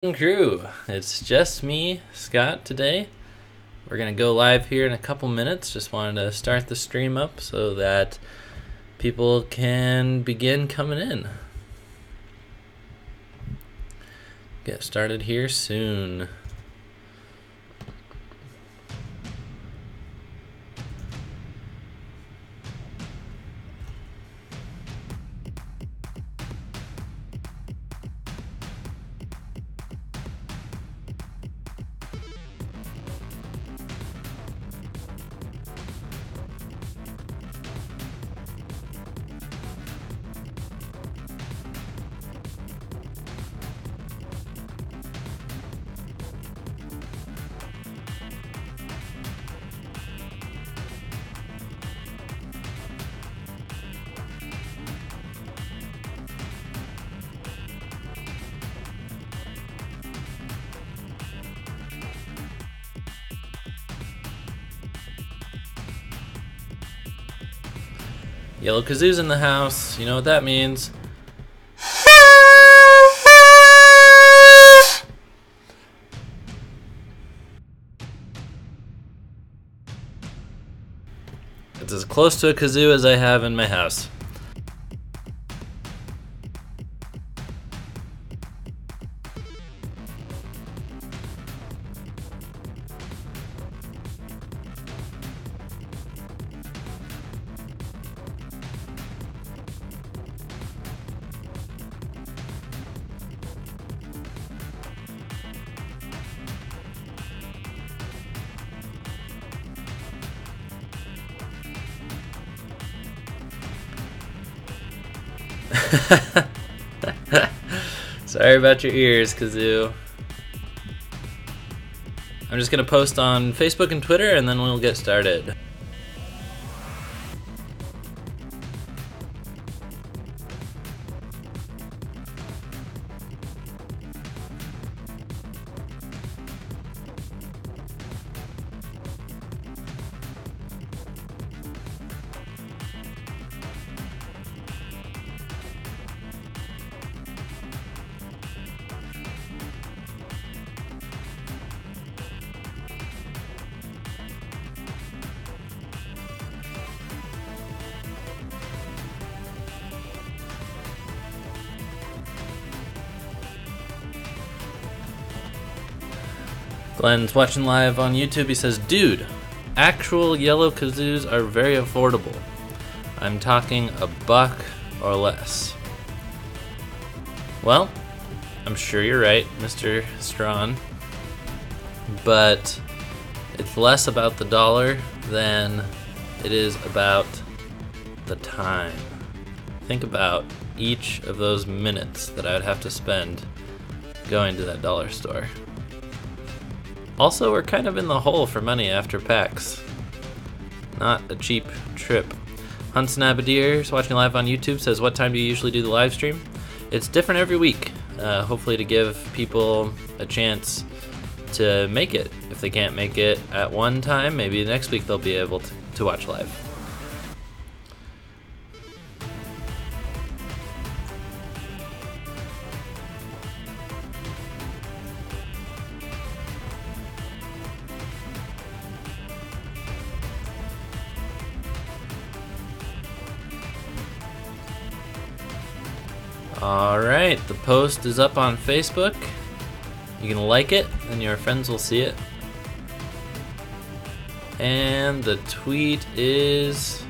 Crew, it's just me, Scott, today. We're gonna go live here in a couple minutes. Just wanted to start the stream up so that people can begin coming in. Get started here soon. Yellow Kazoo's in the house. You know what that means. It's as close to a kazoo as I have in my house. Sorry about your ears, Kazoo. I'm just gonna post on Facebook and Twitter and then we'll get started. Glenn's watching live on YouTube. He says, dude, actual yellow kazoos are very affordable. I'm talking $1 or less. Well, I'm sure you're right, Mr. Strawn. But it's less about the dollar than it is about the time. Think about each of those minutes that I would have to spend going to that dollar store. Also, we're kind of in the hole for money after PAX. Not a cheap trip. Hunts Nabadir, watching live on YouTube, says, what time do you usually do the live stream? It's different every week, hopefully to give people a chance to make it. If they can't make it at one time, maybe next week they'll be able to watch live. Alright, the post is up on Facebook. You can like it, and your friends will see it. And the tweet is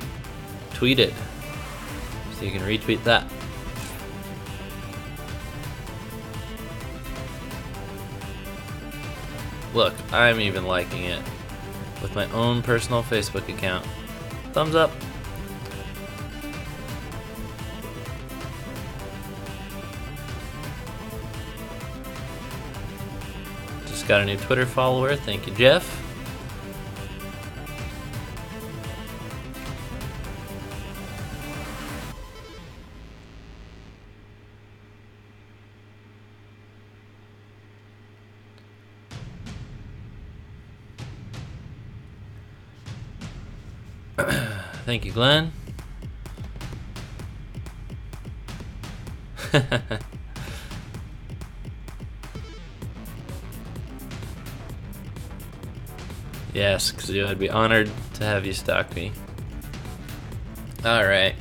tweeted, so you can retweet that. Look, I'm even liking it with my own personal Facebook account. Thumbs up. Got a new Twitter follower, thank you, Jeff. Thank you, Glenn. Yes, Kazoo, I'd be honored to have you stalk me. Alright.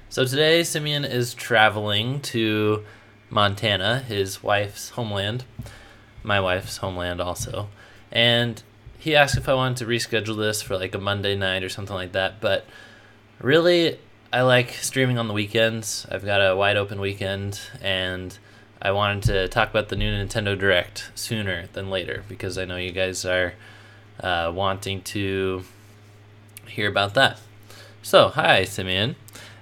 So today, Simeon is traveling to Montana, his wife's homeland. My wife's homeland also. And he asked if I wanted to reschedule this for like a Monday night or something like that. But really, I like streaming on the weekends. I've got a wide open weekend, and I wanted to talk about the new Nintendo Direct sooner than later because I know you guys are wanting to hear about that. So, hi, Simeon.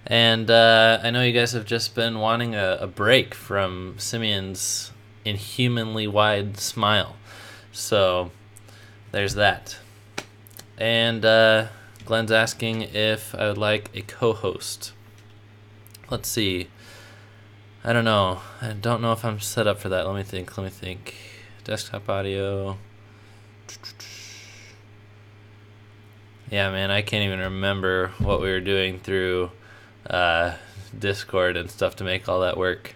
And I know you guys have just been wanting a break from Simeon's inhumanly wide smile. So, there's that. And Glenn's asking if I would like a co-host. Let's see. I don't know. I don't know if I'm set up for that. Let me think. Desktop audio. Yeah, man, I can't even remember what we were doing through Discord and stuff to make all that work.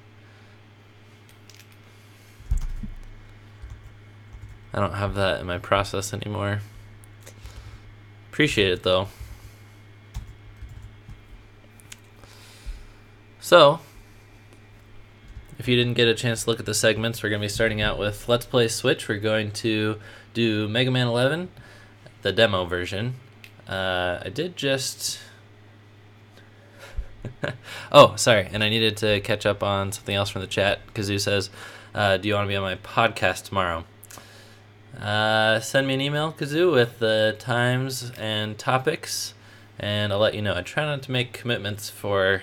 I don't have that in my process anymore. Appreciate it, though. So, if you didn't get a chance to look at the segments, we're going to be starting out with Let's Play Switch. We're going to do Mega Man 11, the demo version. I did just... oh, sorry, and I needed to catch up on something else from the chat. Kazoo says, do you want to be on my podcast tomorrow? Send me an email, Kazoo, with the times and topics, and I'll let you know. I try not to make commitments for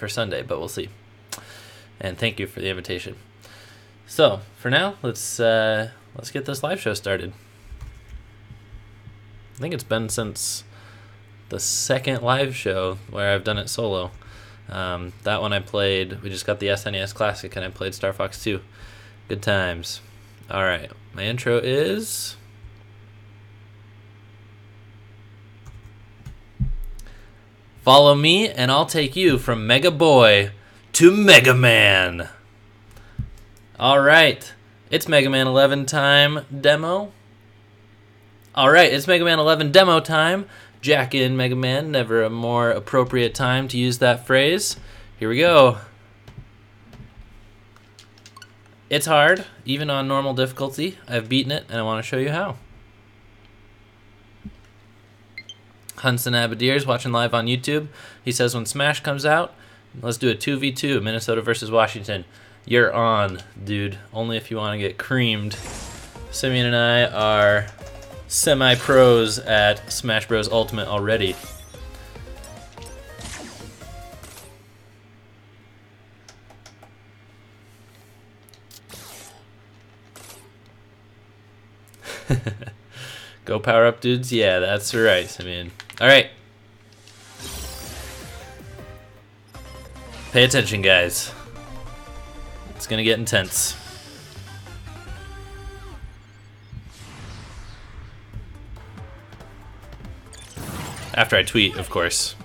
Sunday, but we'll see. And thank you for the invitation. So, for now, let's get this live show started. I think it's been since the second live show where I've done it solo. That one I played, we just got the SNES Classic, and I played Star Fox 2. Good times. Alright, my intro is... Follow me, and I'll take you from Mega Boy to Mega Man. Alright, it's Mega Man 11 time demo. Alright, it's Mega Man 11 demo time. Jack in Mega Man, never a more appropriate time to use that phrase. Here we go. It's hard, even on normal difficulty. I've beaten it, and I want to show you how. Hunson Abadir's watching live on YouTube. He says when Smash comes out, let's do a 2v2, Minnesota versus Washington. You're on, dude. Only if you want to get creamed. Simeon and I are semi-pros at Smash Bros. Ultimate already. Go power up, dudes. Yeah, that's right, Simeon. Alright. Pay attention, guys. It's gonna get intense. After I tweet, of course.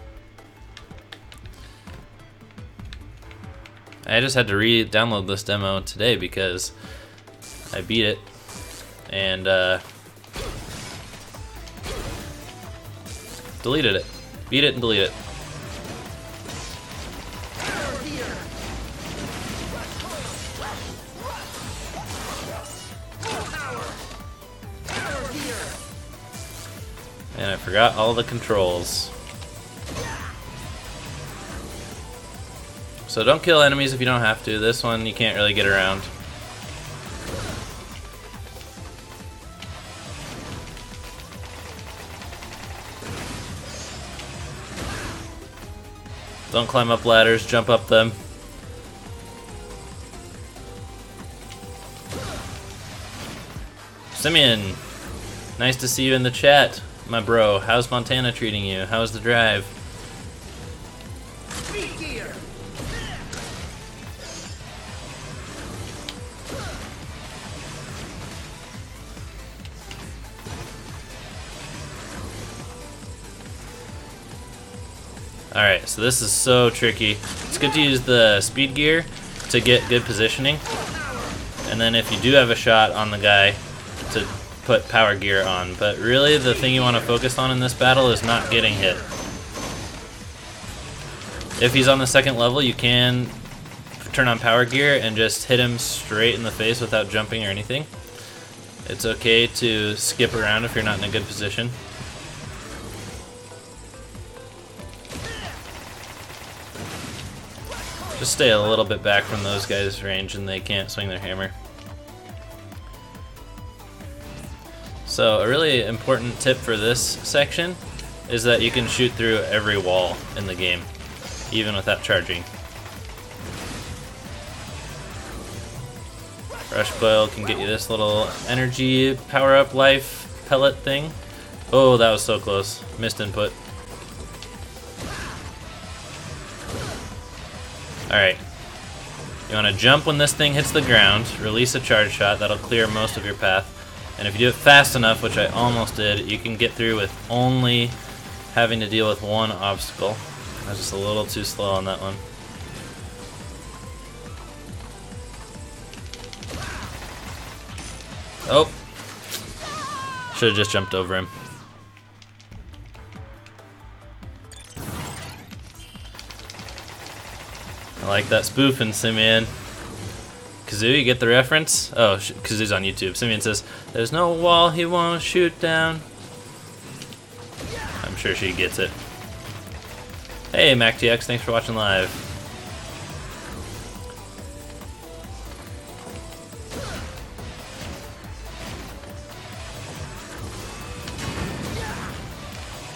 I just had to re-download this demo today because I beat it. And deleted it. Beat it and delete it. And I forgot all the controls. So don't kill enemies if you don't have to. This one you can't really get around. Don't climb up ladders, jump up them. Simeon, nice to see you in the chat, my bro. How's Montana treating you? How's the drive? Alright, so this is so tricky. It's good to use the speed gear to get good positioning. And then if you do have a shot on the guy, to put power gear on, but really the thing you want to focus on in this battle is not getting hit. If he's on the second level, you can turn on power gear and just hit him straight in the face without jumping or anything. It's okay to skip around if you're not in a good position. Just stay a little bit back from those guys' range and they can't swing their hammer. So a really important tip for this section is that you can shoot through every wall in the game, even without charging. Rush Coil can get you this little energy power-up life pellet thing. Oh, that was so close. Missed input. Alright. You want to jump when this thing hits the ground, release a charge shot, that'll clear most of your path. And if you do it fast enough, which I almost did, you can get through with only having to deal with one obstacle. I was just a little too slow on that one. Oh! Should have just jumped over him. I like that spoofing, Simeon. Kazoo, you get the reference? Oh, Kazoo's on YouTube. Simeon says, "There's no wall he won't shoot down." I'm sure she gets it. Hey, MacTX, thanks for watching live.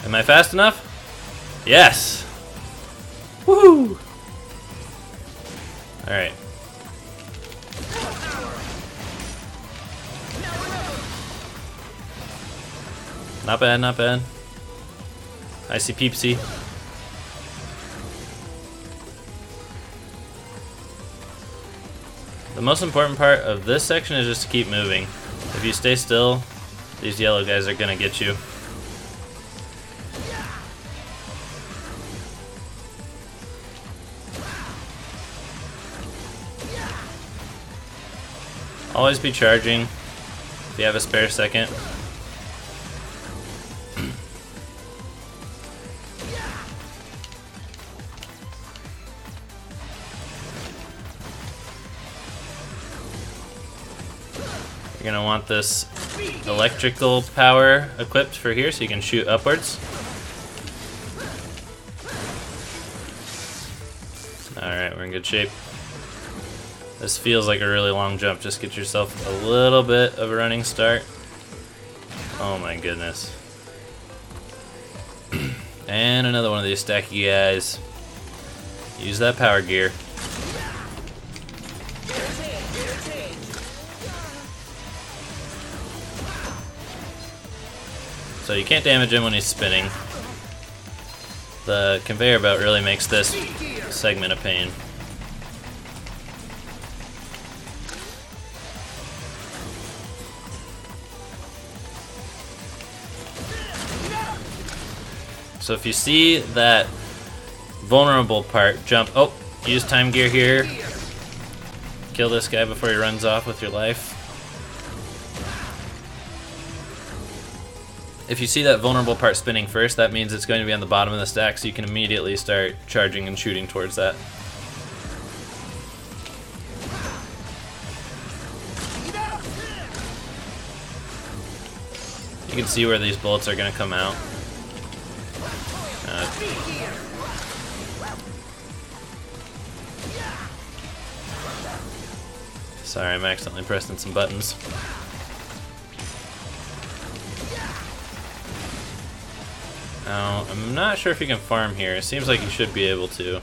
Am I fast enough? Yes! Woohoo! Alright. Not bad, not bad. I see Peepsy. The most important part of this section is just to keep moving. If you stay still, these yellow guys are gonna get you. Always be charging if you have a spare second. You're going to want this electrical power equipped for here so you can shoot upwards. Alright, we're in good shape. This feels like a really long jump. Just get yourself a little bit of a running start. Oh my goodness. And another one of these stacky guys. Use that power gear. So you can't damage him when he's spinning. The conveyor belt really makes this segment a pain. So if you see that vulnerable part, jump. Oh, use time gear here. Kill this guy before he runs off with your life. If you see that vulnerable part spinning first, that means it's going to be on the bottom of the stack, so you can immediately start charging and shooting towards that. You can see where these bullets are going to come out. Sorry, I'm accidentally pressing some buttons. Now, I'm not sure if you can farm here. It seems like you should be able to.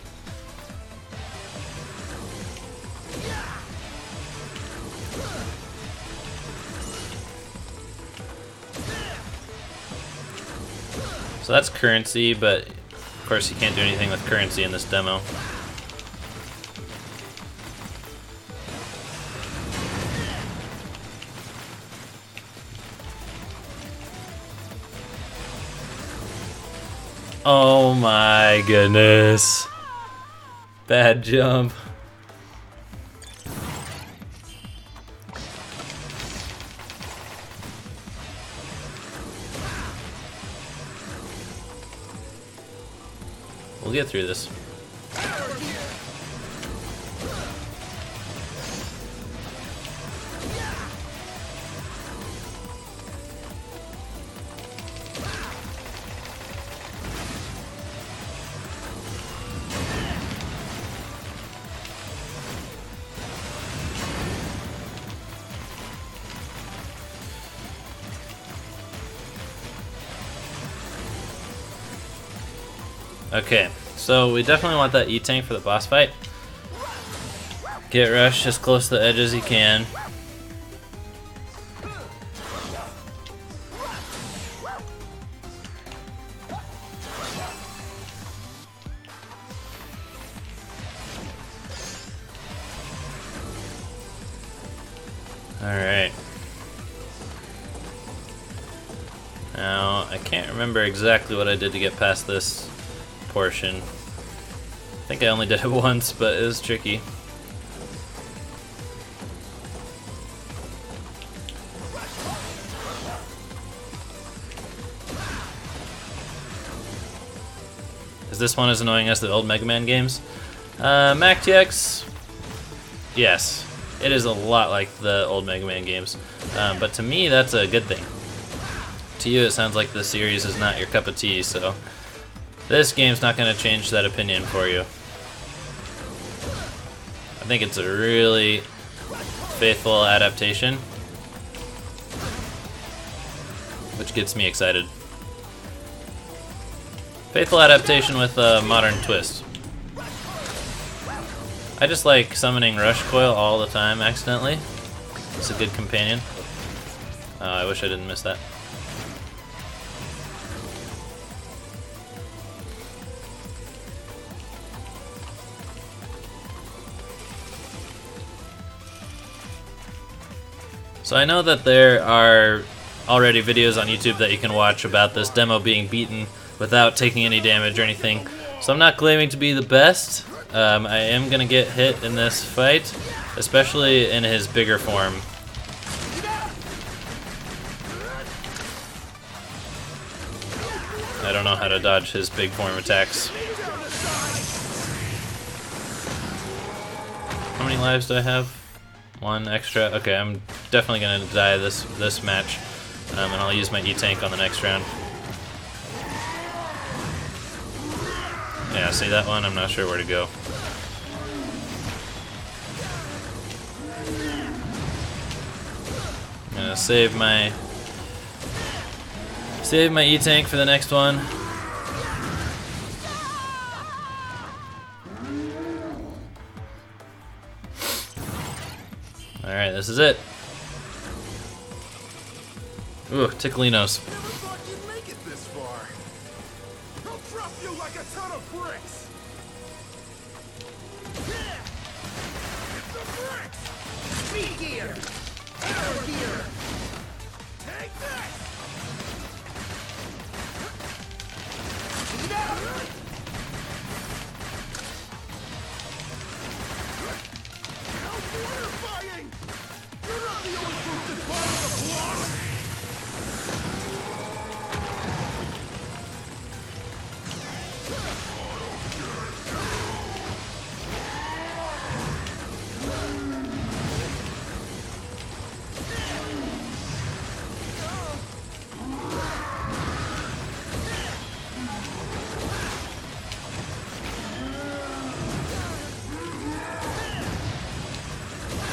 So that's currency, but of course you can't do anything with currency in this demo. Oh my goodness. Bad jump. get through this. Okay, so we definitely want that E-Tank for the boss fight. Get Rush as close to the edge as you can. Alright. Now, I can't remember exactly what I did to get past this portion. I think I only did it once, but it was tricky. Is this one as annoying as the old Mega Man games? MacTX, yes. It is a lot like the old Mega Man games. But to me, that's a good thing. To you, it sounds like the series is not your cup of tea, so this game's not going to change that opinion for you. I think it's a really faithful adaptation, which gets me excited. Faithful adaptation with a modern twist. I just like summoning Rush Coil all the time accidentally. It's a good companion. Oh, I wish I didn't miss that. So I know that there are already videos on YouTube that you can watch about this demo being beaten without taking any damage or anything. So I'm not claiming to be the best. I am going to get hit in this fight, especially in his bigger form. I don't know how to dodge his big form attacks. How many lives do I have? One extra. Okay, I'm definitely going to die this match, and I'll use my E-Tank on the next round. Yeah, see that one? I'm not sure where to go. I'm gonna save my E-Tank for the next one. Alright, this is it. Ooh, ticklinos.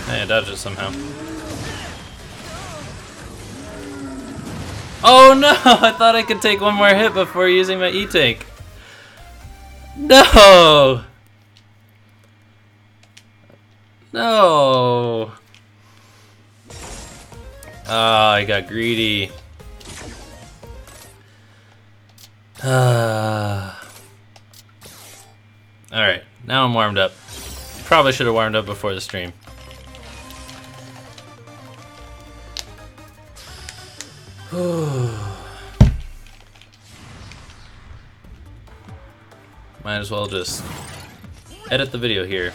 Hey, I dodged it somehow. Oh no! I thought I could take one more hit before using my E-Tank. No! No! Ah, I got greedy. Alright, now I'm warmed up. Probably should have warmed up before the stream. Might as well just edit the video here.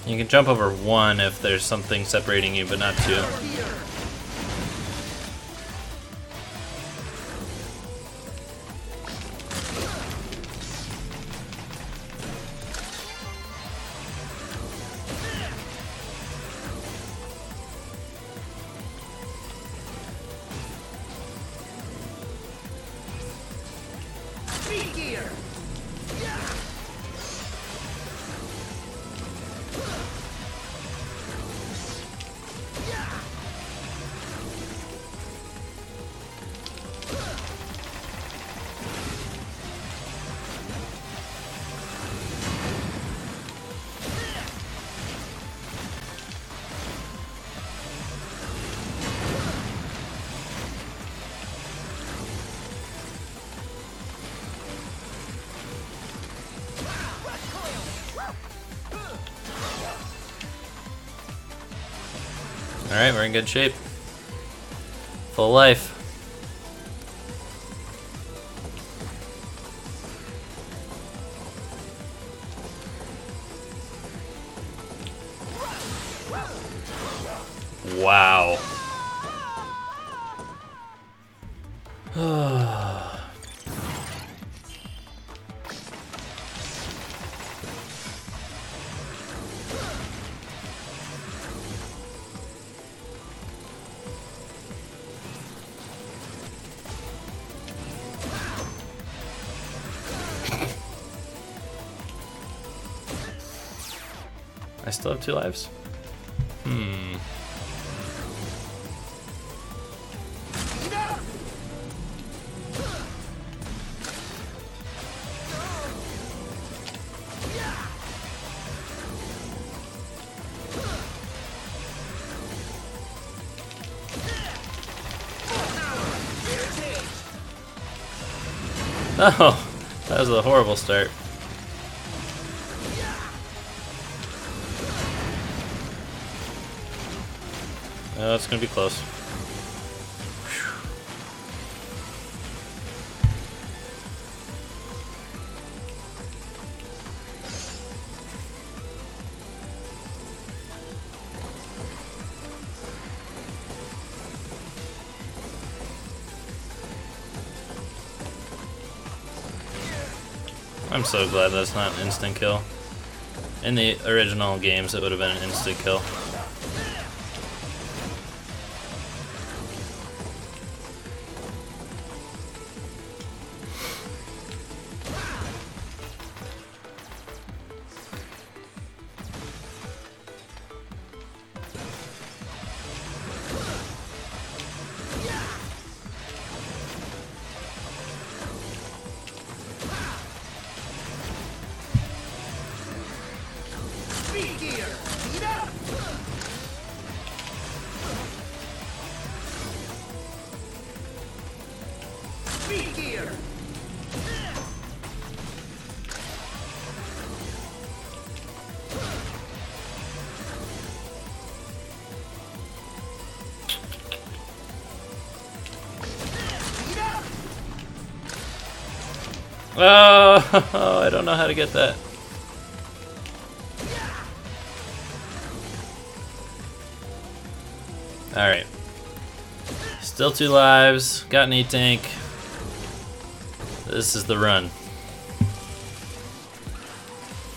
You can jump over one if there's something separating you, but not two. Alright, we're in good shape. Full life. Wow. I still have 2 lives. Oh, that was a horrible start. Oh, it's gonna be close. I'm so glad that's not an instant kill. In the original games, it would have been an instant kill. Oh, I don't know how to get that. Alright. Still 2 lives. Got an E-Tank. This is the run.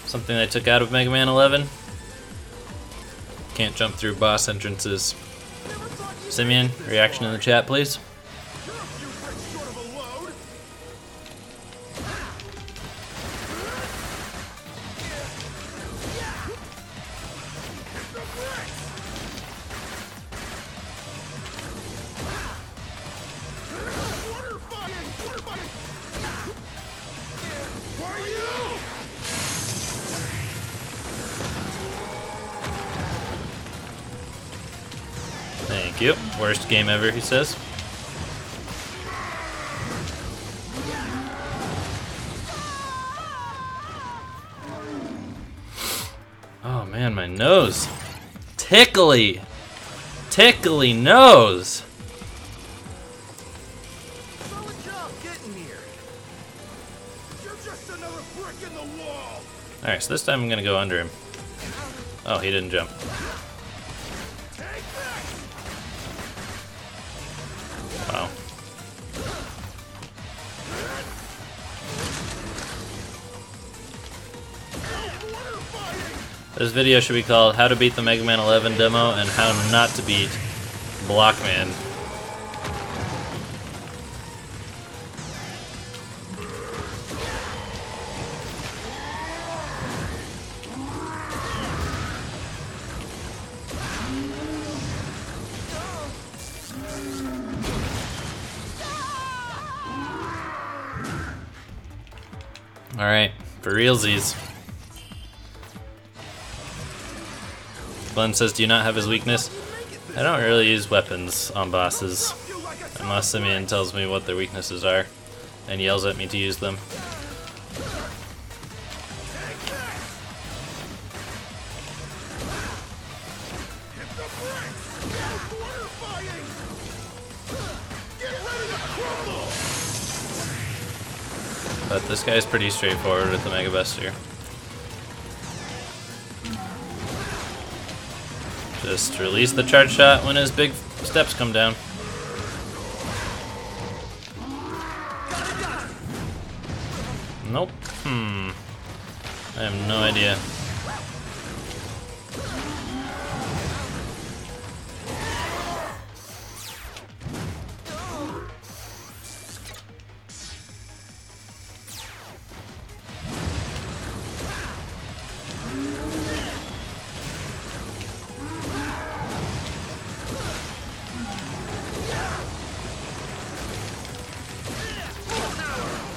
Something I took out of Mega Man 11. Can't jump through boss entrances. Simeon, reaction in the chat, please. Thank you. Worst game ever, he says. Oh man, my nose. Tickly. Tickly nose. Solid job getting here. You're just another brick in the wall. Alright, so this time I'm gonna go under him. Oh, he didn't jump. Wow. This video should be called How to Beat the Mega Man 11 Demo and How Not to Beat Blockman. Alright, for realsies. Glenn says, do you not have his weakness? I don't really use weapons on bosses, unless Simeon tells me what their weaknesses are, and yells at me to use them. But this guy's pretty straightforward with the Mega Buster. Just release the charge shot when his big steps come down. Nope. I have no idea.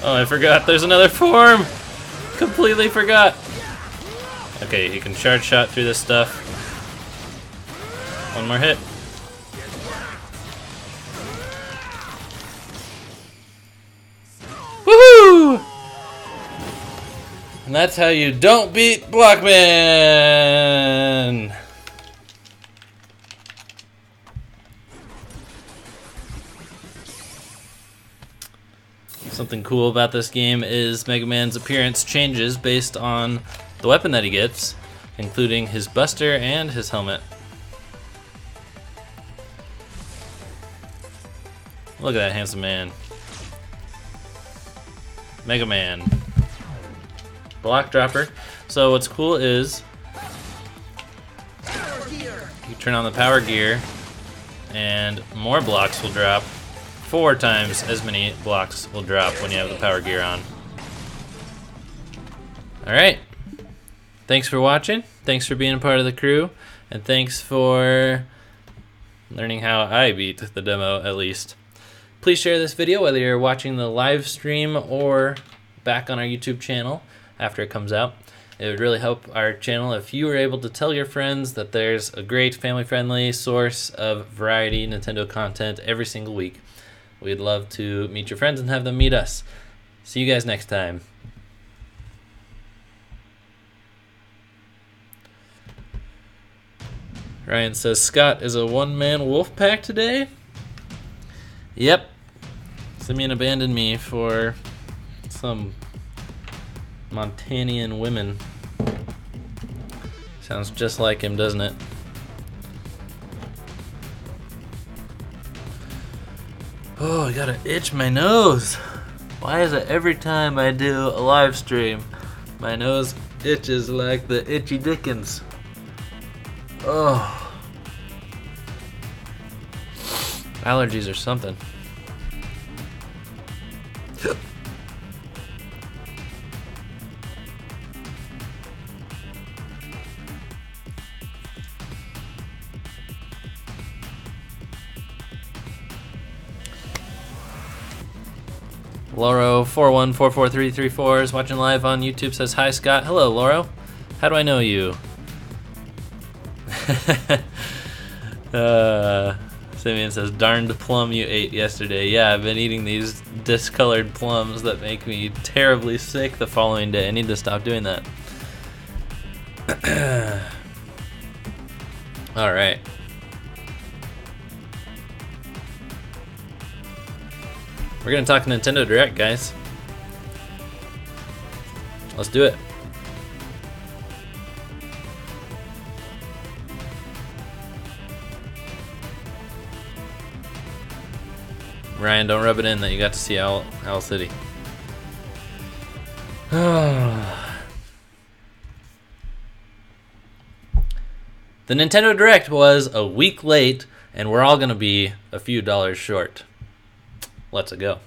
Oh, I forgot. There's another form! Completely forgot. Okay, he can charge shot through this stuff. One more hit. Woohoo! And that's how you don't beat Blockman! Something cool about this game is Mega Man's appearance changes based on the weapon that he gets, including his buster and his helmet. Look at that handsome man. Mega Man. block dropper. So what's cool is you turn on the power gear and more blocks will drop. 4 times as many blocks will drop when you have the power gear on. Alright. Thanks for watching. Thanks for being a part of the crew. And thanks for learning how I beat the demo, at least. Please share this video whether you're watching the live stream or back on our YouTube channel after it comes out. It would really help our channel if you were able to tell your friends that there's a great family-friendly source of variety Nintendo content every single week. We'd love to meet your friends and have them meet us. See you guys next time. Ryan says, Scott is a one-man wolf pack today? Yep. Simeon abandoned me for some Montanian women. Sounds just like him, doesn't it? Oh, I gotta itch my nose. Why is it every time I do a live stream, my nose itches like the itchy dickens? Oh. Allergies or something. Loro41443334 is watching live on YouTube, says, hi Scott. Hello, Loro. How do I know you? Simeon says, darned plum you ate yesterday. Yeah, I've been eating these discolored plums that make me terribly sick the following day. I need to stop doing that. Alright. We're gonna talk Nintendo Direct, guys. Let's do it. Ryan, don't rub it in that you got to see Owl City. The Nintendo Direct was a week late, and we're all gonna be a few dollars short. Let's go.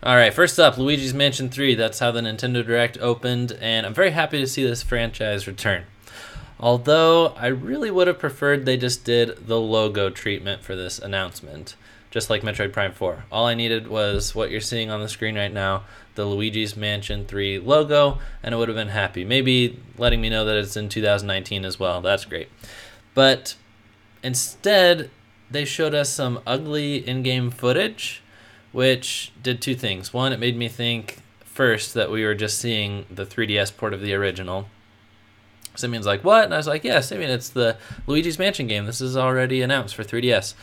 Alright, first up, Luigi's Mansion 3. That's how the Nintendo Direct opened, and I'm very happy to see this franchise return. Although, I really would have preferred they just did the logo treatment for this announcement, just like Metroid Prime 4. All I needed was what you're seeing on the screen right now, the Luigi's Mansion 3 logo, and I would have been happy. Maybe letting me know that it's in 2019 as well. That's great. But instead, they showed us some ugly in-game footage, which did 2 things. One, it made me think first that we were just seeing the 3DS port of the original. Simeon's like, what? And I was like, yeah, Simeon, it's the Luigi's Mansion game. This is already announced for 3DS.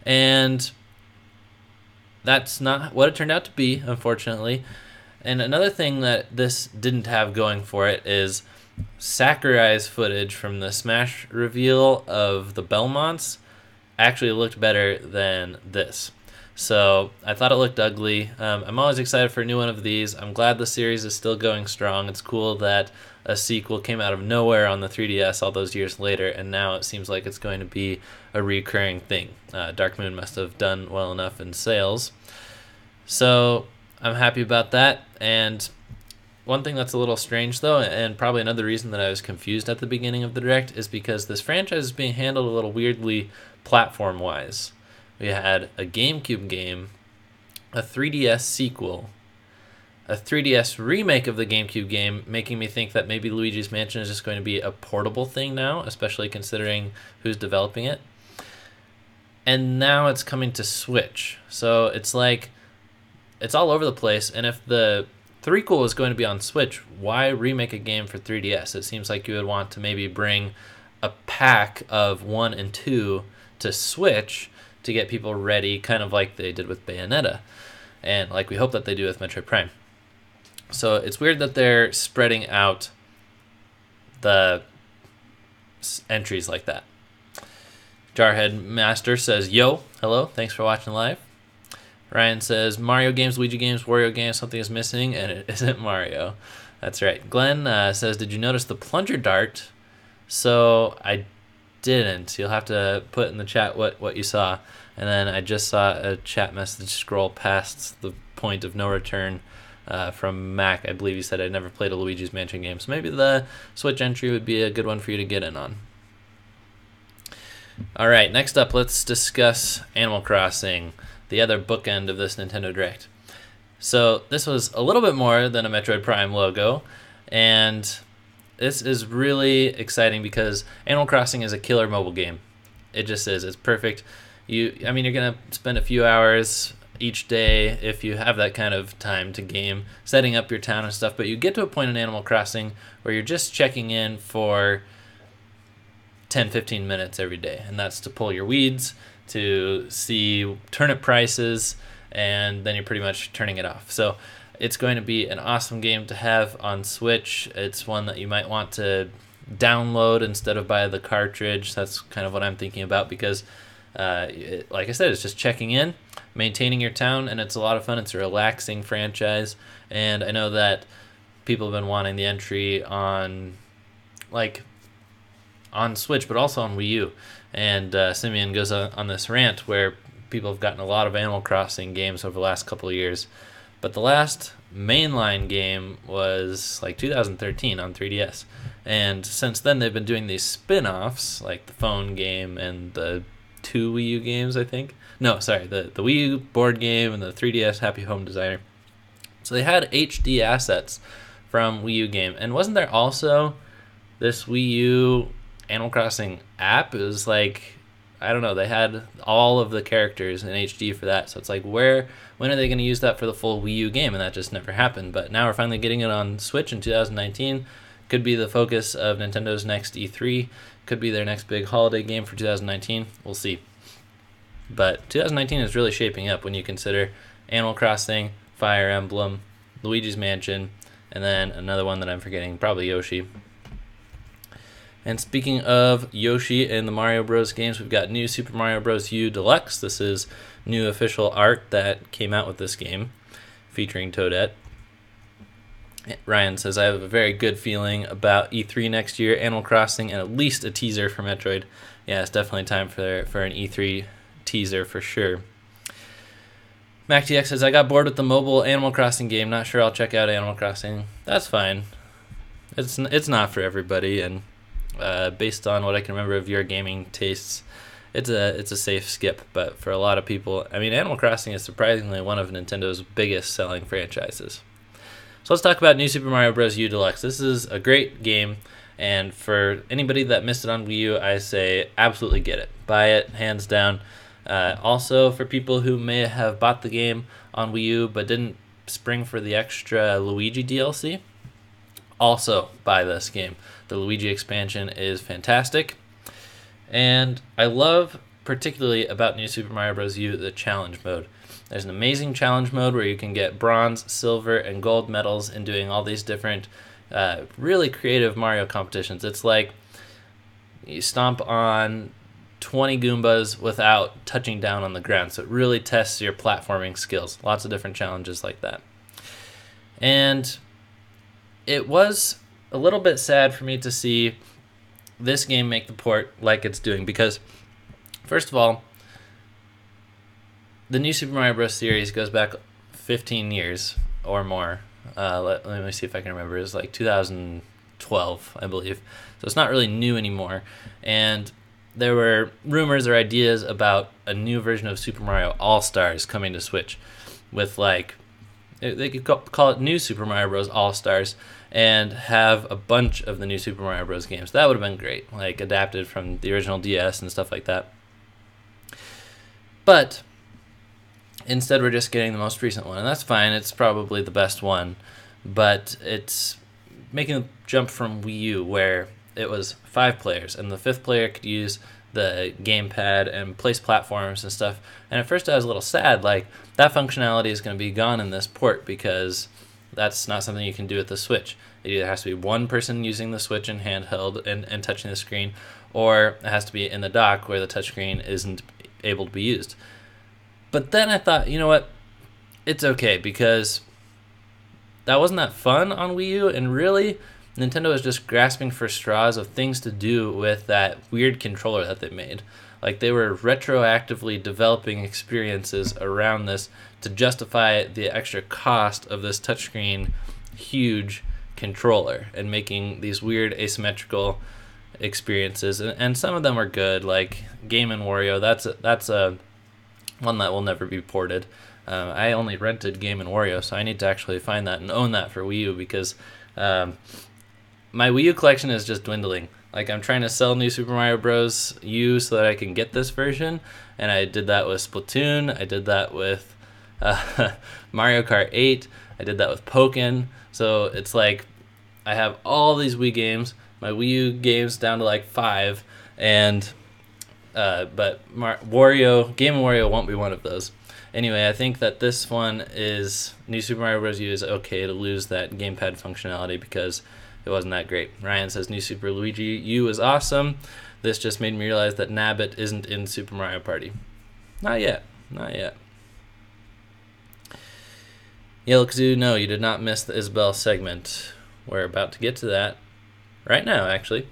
And that's not what it turned out to be, unfortunately. And another thing that this didn't have going for it is Sakurai's footage from the Smash reveal of the Belmonts actually looked better than this. So I thought it looked ugly. I'm always excited for a new one of these. I'm glad the series is still going strong. It's cool that a sequel came out of nowhere on the 3DS all those years later, and now it seems like it's going to be a recurring thing. Dark Moon must have done well enough in sales. So I'm happy about that. And one thing that's a little strange, though, and probably another reason that I was confused at the beginning of the Direct, is because this franchise is being handled a little weirdly platform-wise. We had a GameCube game, a 3DS sequel, a 3DS remake of the GameCube game, making me think that maybe Luigi's Mansion is just going to be a portable thing now, especially considering who's developing it. And now it's coming to Switch. So it's like, it's all over the place, and if the threequel is going to be on Switch, why remake a game for 3DS? It seems like you would want to maybe bring a pack of 1 and 2 to Switch to get people ready, kind of like they did with Bayonetta, and like we hope that they do with Metroid Prime. So it's weird that they're spreading out the entries like that. Jarhead Master says, yo, hello, thanks for watching live. Ryan says, Mario games, Luigi games, Wario games, something is missing, and it isn't Mario. That's right. Glenn says, did you notice the plunger dart? So I didn't. You'll have to put in the chat what you saw. And then I just saw a chat message scroll past the point of no return from Mac. I believe he said I'd never played a Luigi's Mansion game. So maybe the Switch entry would be a good one for you to get in on. All right, next up, let's discuss Animal Crossing, the other bookend of this Nintendo Direct. So this was a little bit more than a Metroid Prime logo, and this is really exciting because Animal Crossing is a killer mobile game. It just is. It's perfect. You're gonna spend a few hours each day if you have that kind of time to game, setting up your town and stuff. But you get to a point in Animal Crossing where you're just checking in for 10-15 minutes every day, and that's to pull your weeds, to see turnip prices, and then you're pretty much turning it off. So it's going to be an awesome game to have on Switch. It's one that you might want to download instead of buy the cartridge. That's kind of what I'm thinking about because like I said, it's just checking in, maintaining your town, and it's a lot of fun. It's a relaxing franchise, and I know that people have been wanting the entry on Switch, but also on Wii U. And Simeon goes on this rant where people have gotten a lot of Animal Crossing games over the last couple of years, but the last mainline game was like 2013 on 3DS, and since then they've been doing these spin-offs like the phone game and the 2 Wii U games, I think. No, sorry, the Wii U board game and the 3DS Happy Home Designer. So they had HD assets from Wii U game. And wasn't there also this Wii U Animal Crossing app? It was like, I don't know, they had all of the characters in HD for that. So it's like, when are they going to use that for the full Wii U game? And that just never happened. But now we're finally getting it on Switch in 2019. Could be the focus of Nintendo's next E3. Could be their next big holiday game for 2019. We'll see. But 2019 is really shaping up when you consider Animal Crossing, Fire Emblem, Luigi's Mansion, and then another one that I'm forgetting, probably Yoshi. And speaking of Yoshi and the Mario Bros. Games, we've got new Super Mario Bros. U Deluxe. This is new official art that came out with this game, featuring Toadette. Ryan says, I have a very good feeling about E3 next year, Animal Crossing, and at least a teaser for Metroid. Yeah, it's definitely time for an E3 teaser for sure. MacTX says, I got bored with the mobile Animal Crossing game. Not sure I'll check out Animal Crossing. That's fine. It's not for everybody, and based on what I can remember of your gaming tastes, it's a safe skip. But for a lot of people, Animal Crossing is surprisingly one of Nintendo's biggest selling franchises. So let's talk about New Super Mario Bros. U Deluxe. This is a great game, and for anybody that missed it on Wii U, I say absolutely get it. Buy it, hands down. Also, for people who may have bought the game on Wii U but didn't spring for the extra Luigi DLC, also buy this game. The Luigi expansion is fantastic, and I love particularly about New Super Mario Bros. U the challenge mode. There's an amazing challenge mode where you can get bronze, silver, and gold medals in doing all these different really creative Mario competitions. It's like you stomp on 20 Goombas without touching down on the ground, so it really tests your platforming skills. Lots of different challenges like that. And it was a little bit sad for me to see this game make the port like it's doing, because first of all, the New Super Mario Bros. Series goes back 15 years or more. Let me see if I can remember. It was like 2012, I believe. So it's not really new anymore. And there were rumors or ideas about a new version of Super Mario All-Stars coming to Switch with they could call it New Super Mario Bros. All-Stars and have a bunch of the New Super Mario Bros. Games. That would have been great, adapted from the original DS and stuff like that. But instead, we're just getting the most recent one, and that's fine. It's probably the best one, but it's making a jump from Wii U, where it was 5 players, and the 5th player could use the gamepad and place platforms and stuff. And at first I was a little sad, that functionality is going to be gone in this port, because that's not something you can do with the Switch. It either has to be one person using the Switch in handheld and touching the screen, or it has to be in the dock where the touchscreen isn't able to be used. But then I thought, you know what? it's okay because that wasn't that fun on Wii U, and really, Nintendo is just grasping for straws of things to do with that weird controller that they made. Like, they were retroactively developing experiences around this to justify the extra cost of this touchscreen huge controller and making these weird asymmetrical experiences. And some of them are good, like Game and Wario. That's a one that will never be ported. I only rented Game and Wario, so I need to actually find that and own that for Wii U because my Wii U collection is just dwindling. Like, I'm trying to sell New Super Mario Bros. U so that I can get this version, and I did that with Splatoon. I did that with Mario Kart 8. I did that with Pokken. So it's like I have all these Wii games, my Wii U games down to like 5, and but Wario, Game and Wario won't be one of those. Anyway, I think that this one is New Super Mario Bros. U is okay to lose that gamepad functionality because it wasn't that great. Ryan says New Super Luigi U is awesome. This just made me realize that Nabbit isn't in Super Mario Party. Not yet. Not yet. Yellow Kazoo, no, you did not miss the Isabelle segment. We're about to get to that right now, actually.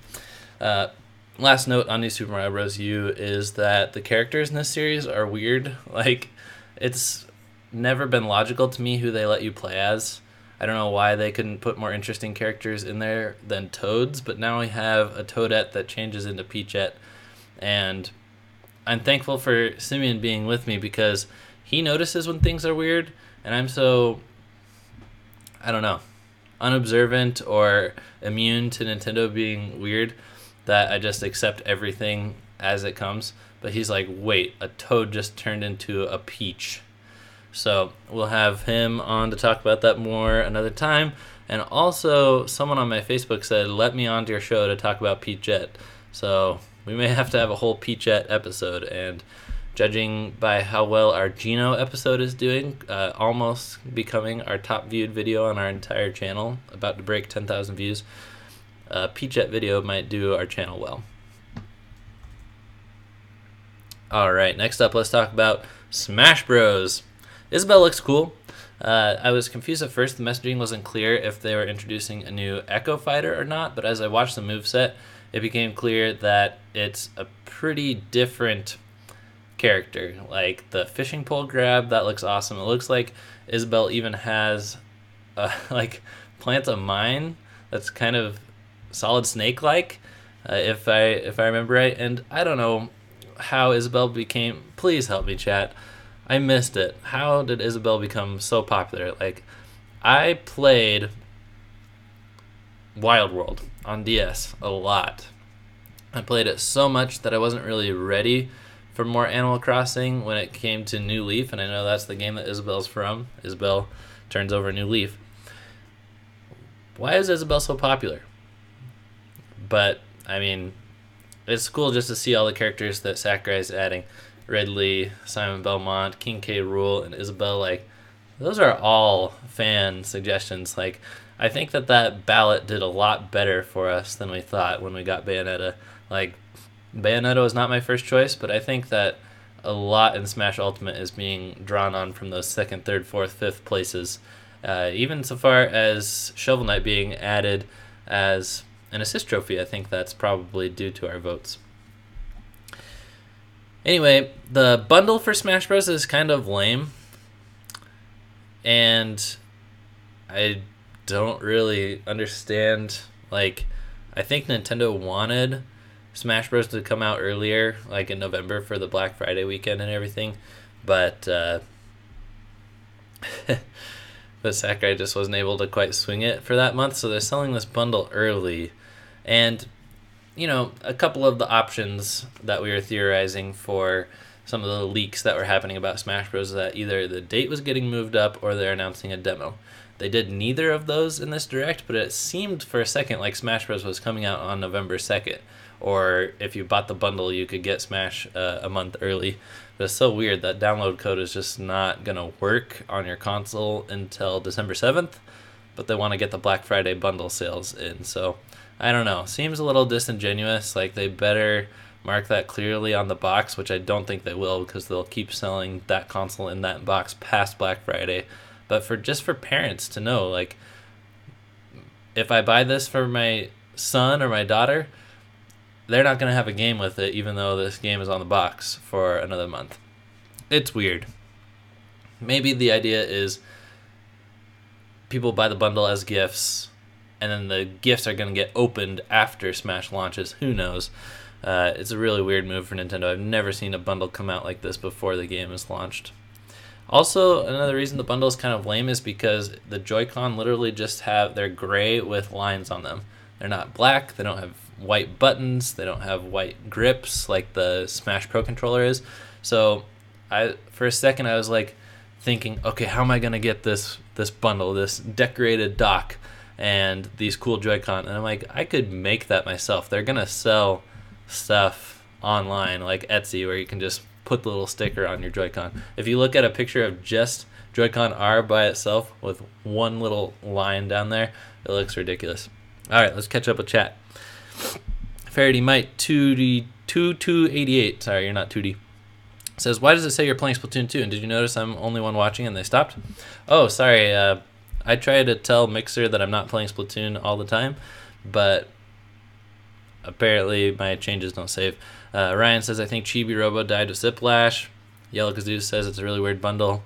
Last note on New Super Mario Bros. U is that the characters in this series are weird. Like, it's never been logical to me who they let you play as. I don't know why they couldn't put more interesting characters in there than Toads, but now we have a Toadette that changes into Peachette, and I'm thankful for Simeon being with me because he notices when things are weird, and I'm so, I don't know, unobservant or immune to Nintendo being weird that I just accept everything as it comes. But he's like, wait, a Toad just turned into a Peach. So we'll have him on to talk about that more another time. And also, someone on my Facebook said, let me onto your show to talk about Peachette. So we may have to have a whole Peachette episode. And judging by how well our Geno episode is doing, almost becoming our top viewed video on our entire channel, about to break 10,000 views, Peachette video might do our channel well. Alright, next up, let's talk about Smash Bros. Isabelle looks cool. I was confused at first. The messaging wasn't clear if they were introducing a new Echo Fighter or not, but as I watched the moveset, it became clear that it's a pretty different character. Like, the fishing pole grab, that looks awesome. It looks like Isabelle even has, like, plants a mine that's kind of Solid Snake-like, if I remember right. And I don't know how Isabelle became... Please help me, chat. I missed it. How did Isabelle become so popular? Like, I played Wild World on DS a lot. I played it so much that I wasn't really ready for more Animal Crossing when it came to New Leaf, and I know that's the game that Isabelle's from. Isabelle turns over a new leaf. Why is Isabelle so popular? But, I mean, it's cool just to see all the characters that Sakurai's adding. Ridley, Simon Belmont, King K. Rool, and Isabelle. Like, those are all fan suggestions. Like, I think that ballot did a lot better for us than we thought when we got Bayonetta. Like, Bayonetta was not my first choice, but I think that a lot in Smash Ultimate is being drawn on from those 2nd, 3rd, 4th, 5th places. Even so far as Shovel Knight being added as an assist trophy, I think that's probably due to our votes. Anyway, the bundle for Smash Bros. Is kind of lame, and I don't really understand. Like, I think Nintendo wanted Smash Bros. To come out earlier, like in November for the Black Friday weekend and everything, but but Sakurai just wasn't able to quite swing it for that month, so they're selling this bundle early. And, you know, a couple of the options that we were theorizing for some of the leaks that were happening about Smash Bros. Is that either the date was getting moved up or they're announcing a demo. They did neither of those in this direct, but it seemed for a second like Smash Bros. Was coming out on November 2nd. Or if you bought the bundle, you could get Smash a month early. But it's so weird that download code is just not going to work on your console until December 7th. But they want to get the Black Friday bundle sales in. So, I don't know. Seems a little disingenuous. Like, they better mark that clearly on the box, which I don't think they will because they'll keep selling that console in that box past Black Friday. But for parents to know, like, if I buy this for my son or my daughter, they're not going to have a game with it, even though this game is on the box for another month. It's weird. Maybe the idea is people buy the bundle as gifts, and then the gifts are going to get opened after Smash launches. Who knows? It's a really weird move for Nintendo. I've never seen a bundle come out like this before the game is launched. Also, another reason the bundle is kind of lame is because the Joy-Con literally just they're gray with lines on them. They're not black, they don't have white buttons, they don't have white grips like the Smash Pro controller is. So for a second I was like thinking, okay, how am I going to get this bundle, this decorated dock and these cool Joy-Con? And I'm like, I could make that myself. They're going to sell stuff online like Etsy where you can just put the little sticker on your Joy-Con. If you look at a picture of just Joy-Con R by itself with one little line down there, it looks ridiculous. Alright, let's catch up with chat. Faraday Mite 2288, sorry, you're not 2D, says, why does it say you're playing Splatoon 2? And did you notice I'm only one watching and they stopped? Oh, sorry, I try to tell Mixer that I'm not playing Splatoon all the time, but apparently my changes don't save. Ryan says, I think Chibi Robo died of Ziplash. Yellow Kazoo says it's a really weird bundle.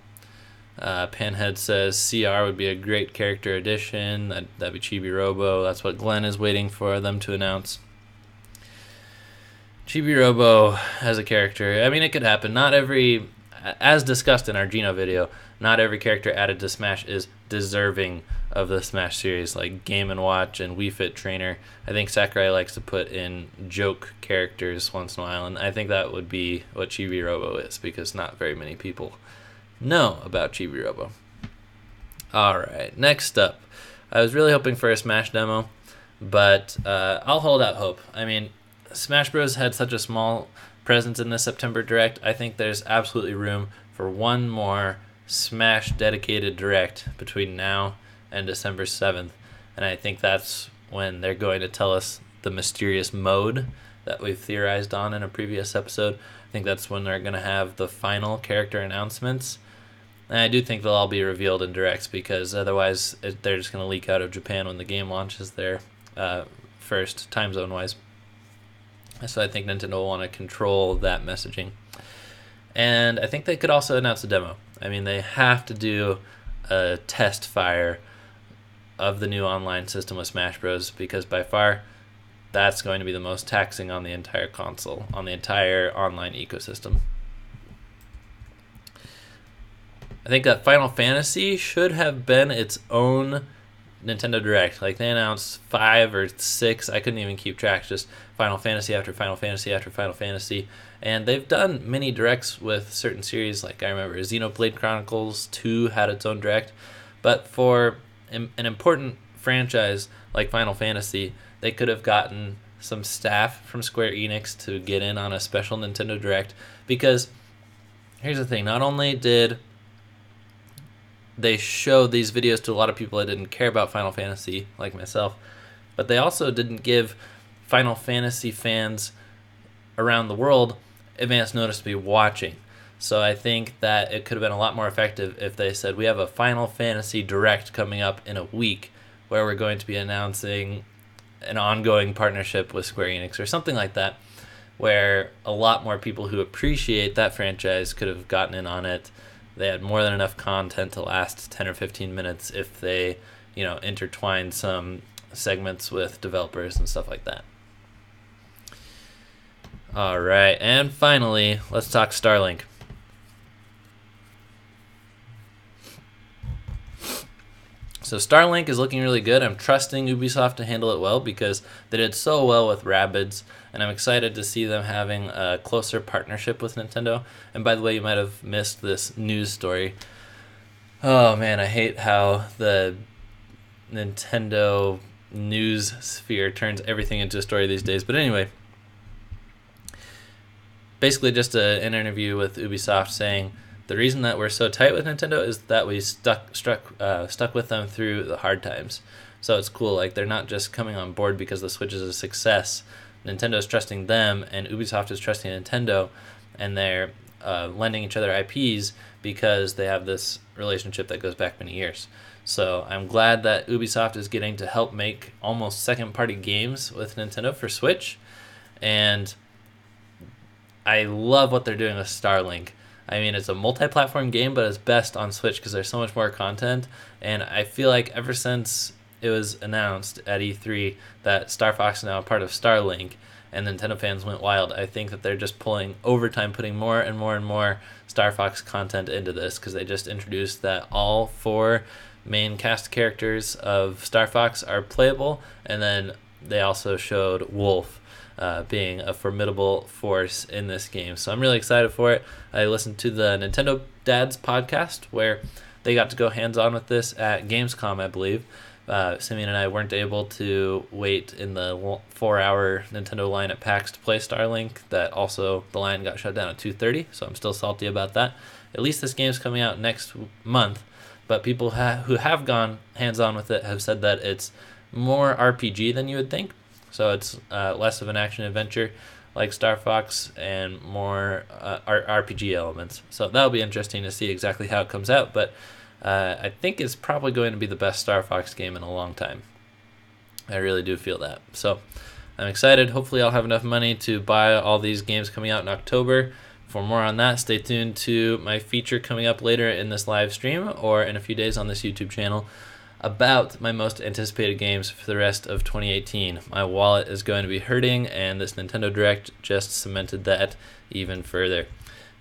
Panhead says CR would be a great character addition. That'd be Chibi Robo. That's what Glenn is waiting for them to announce. Chibi Robo as a character, I mean, it could happen. Not every, as discussed in our Geno video, not every character added to Smash is deserving of the Smash series, like Game & Watch and Wii Fit Trainer. I think Sakurai likes to put in joke characters once in a while, and I think that would be what Chibi Robo is, because not very many people know about Chibi Robo. Alright, next up. I was really hoping for a Smash demo, but I'll hold out hope. I mean, Smash Bros. Had such a small presence in this September Direct. I think there's absolutely room for one more Smash dedicated Direct between now and December 7th. And I think that's when they're going to tell us the mysterious mode that we've theorized on in a previous episode. I think that's when they're going to have the final character announcements. And I do think they'll all be revealed in Directs, because otherwise they're just going to leak out of Japan when the game launches there first, time zone-wise. So I think Nintendo will want to control that messaging. And I think they could also announce a demo. I mean, they have to do a test fire of the new online system with Smash Bros. Because by far, that's going to be the most taxing on the entire console, on the entire online ecosystem. I think that Final Fantasy should have been its own Nintendo Direct. Like, they announced 5 or 6, I couldn't even keep track, just Final Fantasy after Final Fantasy after Final Fantasy. And they've done mini Directs with certain series, like I remember Xenoblade Chronicles 2 had its own Direct. But for an important franchise like Final Fantasy, they could have gotten some staff from Square Enix to get in on a special Nintendo Direct. Because here's the thing, not only did they showed these videos to a lot of people that didn't care about Final Fantasy, like myself, but they also didn't give Final Fantasy fans around the world advance notice to be watching. So I think that it could have been a lot more effective if they said, we have a Final Fantasy Direct coming up in a week where we're going to be announcing an ongoing partnership with Square Enix or something like that, where a lot more people who appreciate that franchise could have gotten in on it. They had more than enough content to last 10 or 15 minutes if they, intertwined some segments with developers and stuff like that. All right, and finally, let's talk Starlink. So Starlink is looking really good. I'm trusting Ubisoft to handle it well because they did so well with Rabbids, and I'm excited to see them having a closer partnership with Nintendo. And by the way, you might have missed this news story. Oh man, I hate how the Nintendo news sphere turns everything into a story these days. But anyway, basically just an interview with Ubisoft saying the reason that we're so tight with Nintendo is that we stuck with them through the hard times. So it's cool. Like, they're not just coming on board because the Switch is a success. Nintendo's trusting them and Ubisoft is trusting Nintendo, and they're lending each other IPs because they have this relationship that goes back many years. So I'm glad that Ubisoft is getting to help make almost second-party games with Nintendo for Switch, and I love what they're doing with Starlink. I mean, it's a multi-platform game, but it's best on Switch because there's so much more content, and I feel like ever since it was announced at E3 that Star Fox is now a part of Starlink, and Nintendo fans went wild. I think that they're just pulling overtime, putting more and more and more Star Fox content into this because they just introduced that all 4 main cast characters of Star Fox are playable, and then they also showed Wolf being a formidable force in this game. So I'm really excited for it. I listened to the Nintendo Dads podcast where they got to go hands-on with this at Gamescom, I believe. Simeon and I weren't able to wait in the 4-hour Nintendo line at PAX to play Starlink. That also, the line got shut down at 2:30, so I'm still salty about that. At least this game's coming out next month, but people who have gone hands-on with it have said that it's more RPG than you would think. So it's less of an action-adventure like Star Fox and more RPG elements. So that'll be interesting to see exactly how it comes out, but I think it's probably going to be the best Star Fox game in a long time. I really do feel that. So I'm excited. Hopefully I'll have enough money to buy all these games coming out in October. For more on that, stay tuned to my feature coming up later in this live stream or in a few days on this YouTube channel about my most anticipated games for the rest of 2018. My wallet is going to be hurting, and this Nintendo Direct just cemented that even further.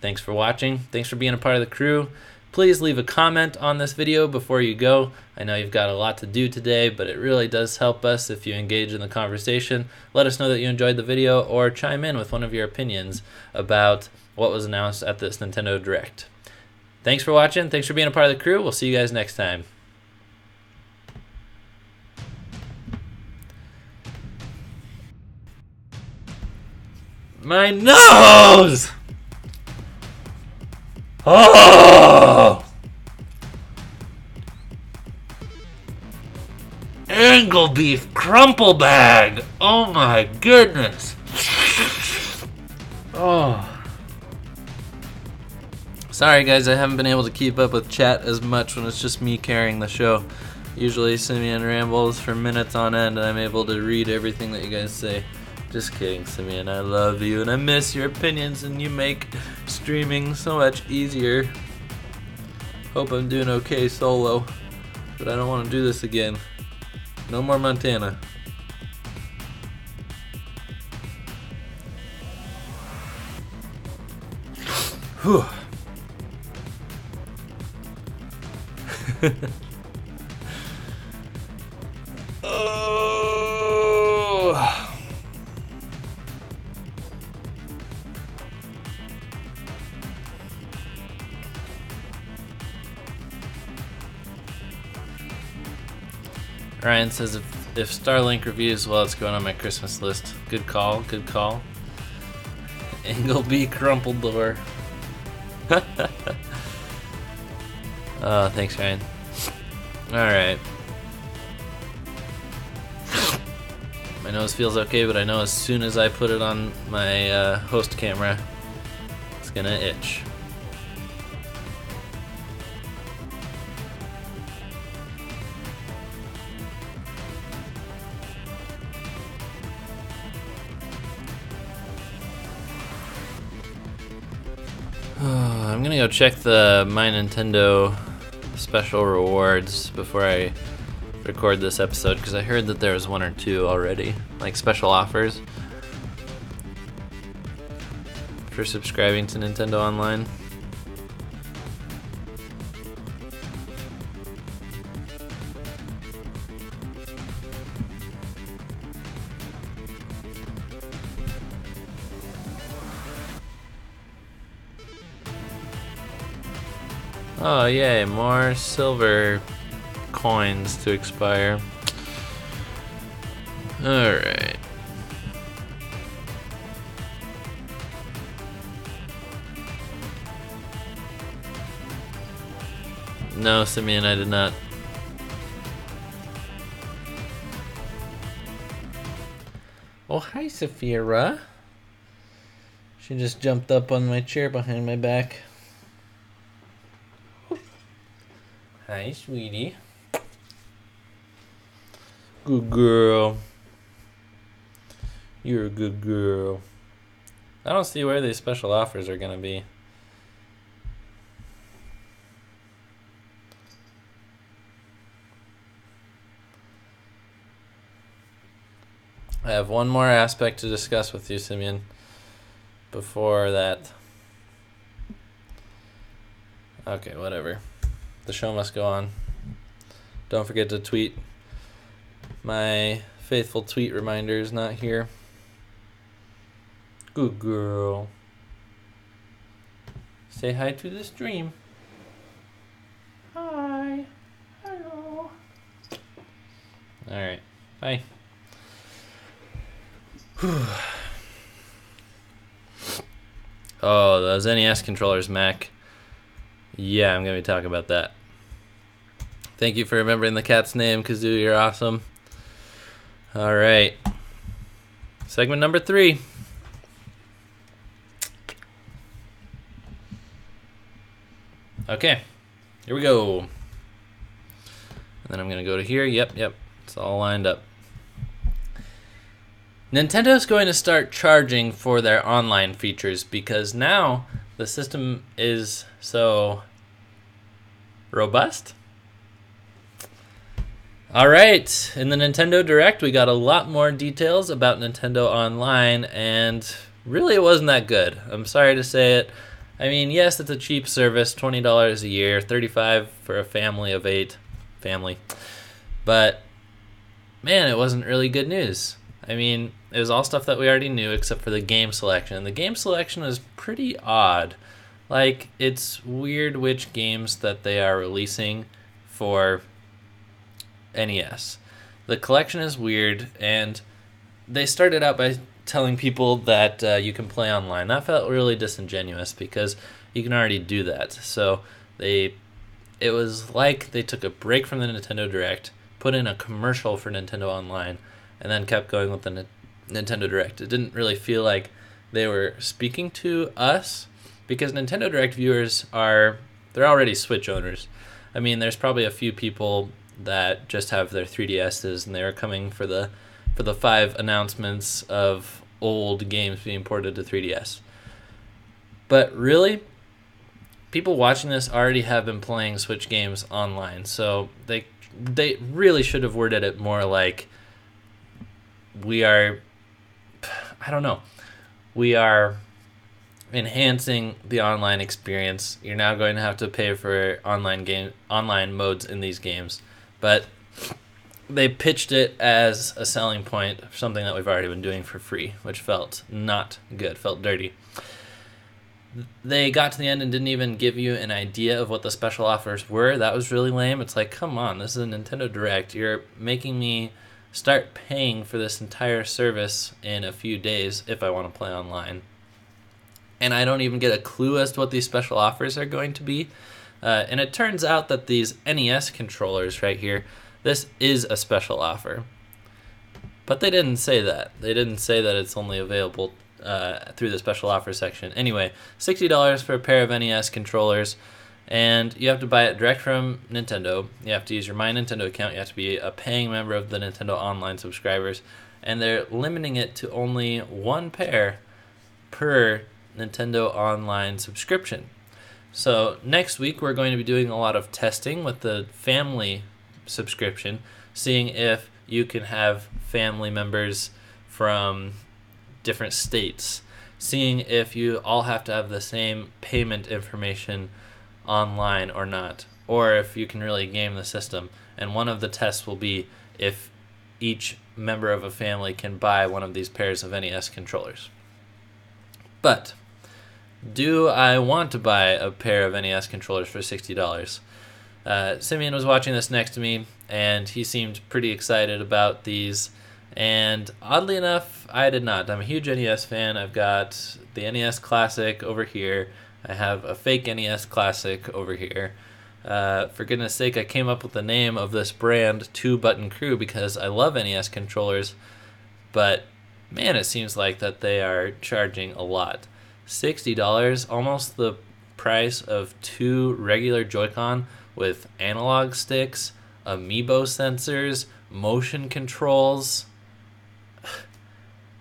Thanks for watching. Thanks for being a part of the crew. Please leave a comment on this video before you go. I know you've got a lot to do today, but it really does help us if you engage in the conversation. Let us know that you enjoyed the video or chime in with one of your opinions about what was announced at this Nintendo Direct. Thanks for watching. Thanks for being a part of the crew. We'll see you guys next time. My nose! Oh! Angle beef crumple bag! Oh my goodness! Oh. Sorry guys, I haven't been able to keep up with chat as much when it's just me carrying the show. Usually Simeon rambles for minutes on end and I'm able to read everything that you guys say. Just kidding, Simeon. I love you and I miss your opinions and you make streaming so much easier. Hope I'm doing okay solo, but I don't want to do this again. No more Montana. Whew. Oh. Ryan says if Starlink reviews well, it's going on my Christmas list. Good call, good call. Ingleby Crumpledore. Oh, thanks, Ryan. Alright. My nose feels okay, but I know as soon as I put it on my host camera, it's gonna itch. I'm gonna go check the My Nintendo special rewards before I record this episode because I heard that there was 1 or 2 already, like special offers for subscribing to Nintendo Online. Oh yay, more silver coins to expire. Alright. No, Simeon, I did not. Oh, hi, Saphira. She just jumped up on my chair behind my back. Hi, sweetie. Good girl. You're a good girl. I don't see where these special offers are going to be. I have one more aspect to discuss with you, Simeon, before that. Okay, whatever. The show must go on. Don't forget to tweet. My faithful tweet reminder is not here. Good girl. Say hi to the stream. Hi. Hello. Alright. Bye. Oh, those NES controllers, Mac. Yeah, I'm going to be talking about that. Thank you for remembering the cat's name, Kazoo. You're awesome. All right. Segment number 3. Okay. Here we go. And then I'm going to go to here. Yep. It's all lined up. Nintendo's going to start charging for their online features because now the system is so robust. Alright, in the Nintendo Direct we got a lot more details about Nintendo Online, and really it wasn't that good. I'm sorry to say it. I mean, yes, it's a cheap service, $20 a year, $35 for a family of 8. But, man, it wasn't really good news. I mean, it was all stuff that we already knew except for the game selection. The game selection is pretty odd. Like, it's weird which games that they are releasing for NES. The collection is weird, and they started out by telling people that you can play online. That felt really disingenuous because you can already do that. So it was like they took a break from the Nintendo Direct, put in a commercial for Nintendo Online, and then kept going with the Nintendo Direct. It didn't really feel like they were speaking to us because Nintendo Direct viewers they're already Switch owners. I mean, there's probably a few people that just have their 3DSs and they were coming for the 5 announcements of old games being ported to 3DS. But really, people watching this already have been playing Switch games online, so they really should have worded it more like we are enhancing the online experience. You're now going to have to pay for online modes in these games. But they pitched it as a selling point for something that we've already been doing for free, which felt not good, felt dirty. They got to the end and didn't even give you an idea of what the special offers were. That was really lame. It's like, come on, this is a Nintendo Direct. You're making me start paying for this entire service in a few days if I want to play online. And I don't even get a clue as to what these special offers are going to be. And it turns out that these NES controllers right here, this is a special offer. But they didn't say that. They didn't say that it's only available through the special offer section. Anyway, $60 for a pair of NES controllers, and you have to buy it direct from Nintendo. You have to use your My Nintendo account. You have to be a paying member of the Nintendo Online subscribers, and they're limiting it to only 1 pair per Nintendo Online subscription. So next week we're going to be doing a lot of testing with the family subscription, seeing if you can have family members from different states, seeing if you all have to have the same payment information online or not, or if you can really game the system. And one of the tests will be if each member of a family can buy one of these pairs of NES controllers. But do I want to buy a pair of NES controllers for $60? Simeon was watching this next to me, and he seemed pretty excited about these. And oddly enough, I did not. I'm a huge NES fan. I've got the NES Classic over here. I have a fake NES Classic over here. For goodness sake, I came up with the name of this brand, 2 Button Crew, because I love NES controllers. But man, it seems like that they are charging a lot. $60, almost the price of 2 regular Joy-Con with analog sticks, amiibo sensors, motion controls.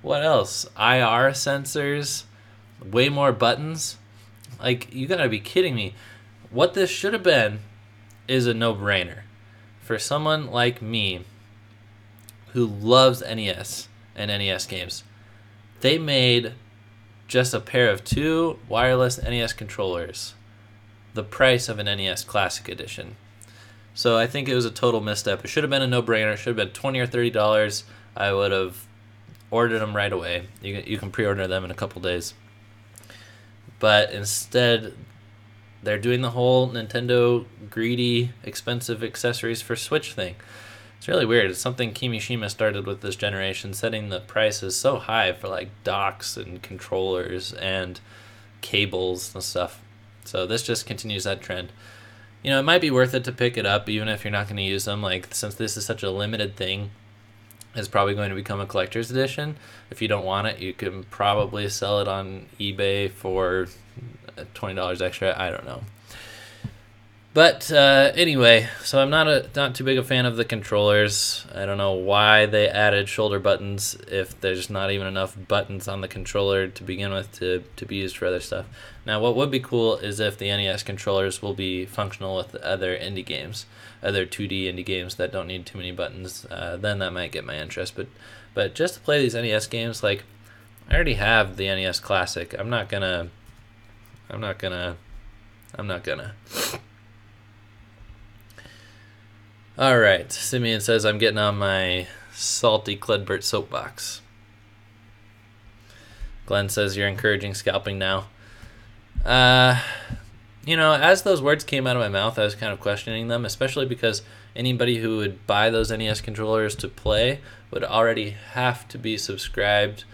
What else? IR sensors, way more buttons. Like, you gotta be kidding me. What this should have been is a no-brainer. For someone like me who loves NES and NES games, they made just a pair of 2 wireless NES controllers the price of an NES Classic Edition. So I think it was a total misstep. It should have been a no-brainer. It should have been $20 or $30. I would have ordered them right away. You can pre-order them in a couple days. But instead, they're doing the whole Nintendo greedy, expensive accessories for Switch thing. It's really weird. It's something Kimishima started with this generation, setting the prices so high for like docks and controllers and cables and stuff. So this just continues that trend. You know, it might be worth it to pick it up even if you're not going to use them. Like, since this is such a limited thing, it's probably going to become a collector's edition. If you don't want it, you can probably sell it on eBay for $20 extra. I don't know. But anyway, so I'm not too big a fan of the controllers. I don't know why they added shoulder buttons if there's not even enough buttons on the controller to begin with to be used for other stuff. Now, what would be cool is if the NES controllers will be functional with other indie games, other 2D indie games that don't need too many buttons. Then that might get my interest. But just to play these NES games, like, I already have the NES Classic. I'm not gonna. All right, Simeon says I'm getting on my salty Cledbert soapbox. Glenn says you're encouraging scalping now. You know, as those words came out of my mouth, I was kind of questioning them, especially because anybody who would buy those NES controllers to play would already have to be subscribed,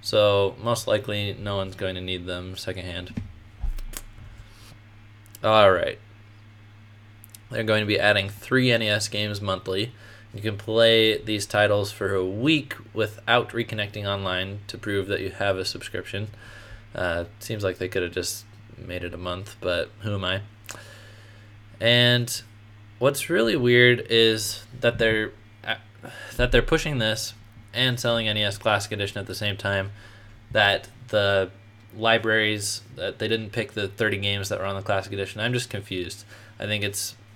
so most likely no one's going to need them secondhand. All right. They're going to be adding 3 NES games monthly. You can play these titles for a week without reconnecting online to prove that you have a subscription. Seems like they could have just made it a month, but who am I? And what's really weird is that they're pushing this and selling NES Classic Edition at the same time. That the libraries, that they didn't pick the 30 games that were on the Classic Edition. I'm just confused. I think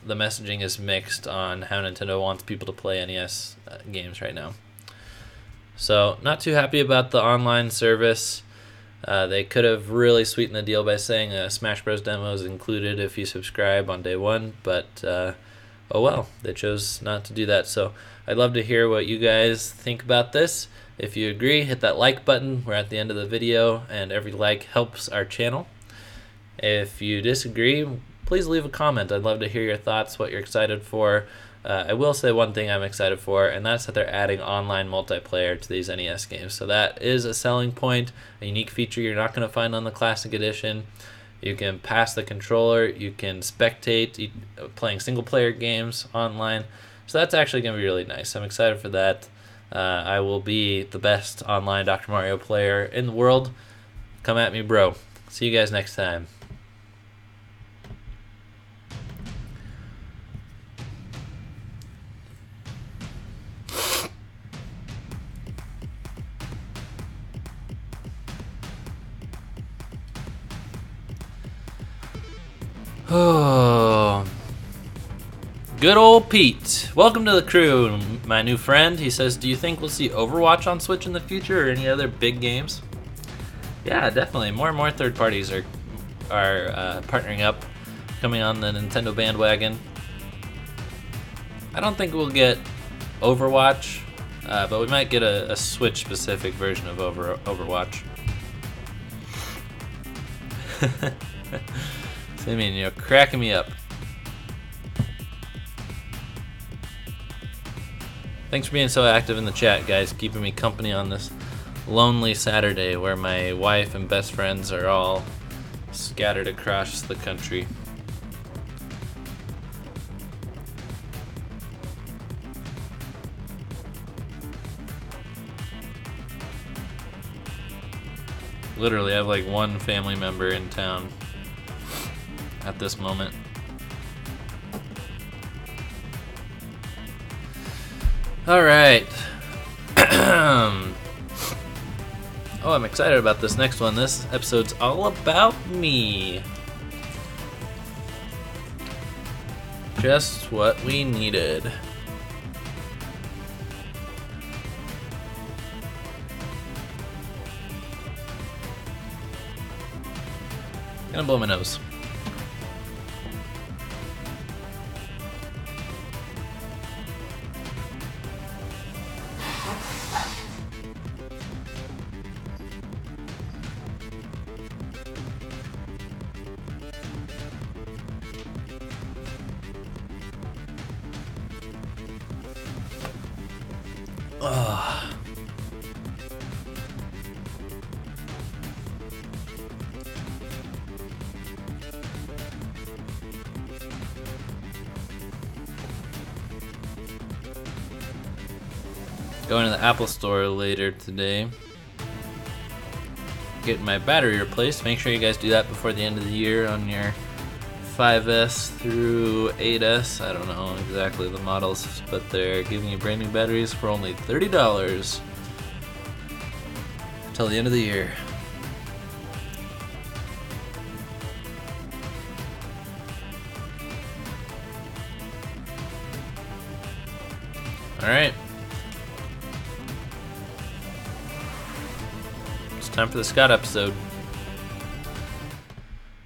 the messaging is mixed on how Nintendo wants people to play NES games right now. So, not too happy about the online service. They could have really sweetened the deal by saying a Smash Bros. Demo is included if you subscribe on day one, but oh well, they chose not to do that. So, I'd love to hear what you guys think about this. If you agree, hit that like button. We're at the end of the video, and every like helps our channel. If you disagree, please leave a comment. I'd love to hear your thoughts, what you're excited for. I will say one thing I'm excited for, and that's that they're adding online multiplayer to these NES games. So that is a selling point, a unique feature you're not going to find on the Classic Edition. You can pass the controller, you can spectate playing single-player games online. So that's actually going to be really nice. I'm excited for that. I will be the best online Dr. Mario player in the world. Come at me, bro. See you guys next time. Oh, good old Pete. Welcome to the crew, my new friend. He says, do you think we'll see Overwatch on Switch in the future or any other big games? Yeah, definitely. More and more third parties are partnering up, coming on the Nintendo bandwagon. I don't think we'll get Overwatch, but we might get a Switch-specific version of Overwatch. I mean, you're cracking me up. Thanks for being so active in the chat, guys, keeping me company on this lonely Saturday where my wife and best friends are all scattered across the country. Literally, I have like one family member in town at this moment. Alright. Oh, I'm excited about this next one. This episode's all about me. Just what we needed. Gonna blow my nose. Going to the Apple store later today. Getting my battery replaced. Make sure you guys do that before the end of the year on your 5S through 8S. I don't know exactly the models, but they're giving you brand new batteries for only $30 until the end of the year. All right. Time for the Scott episode.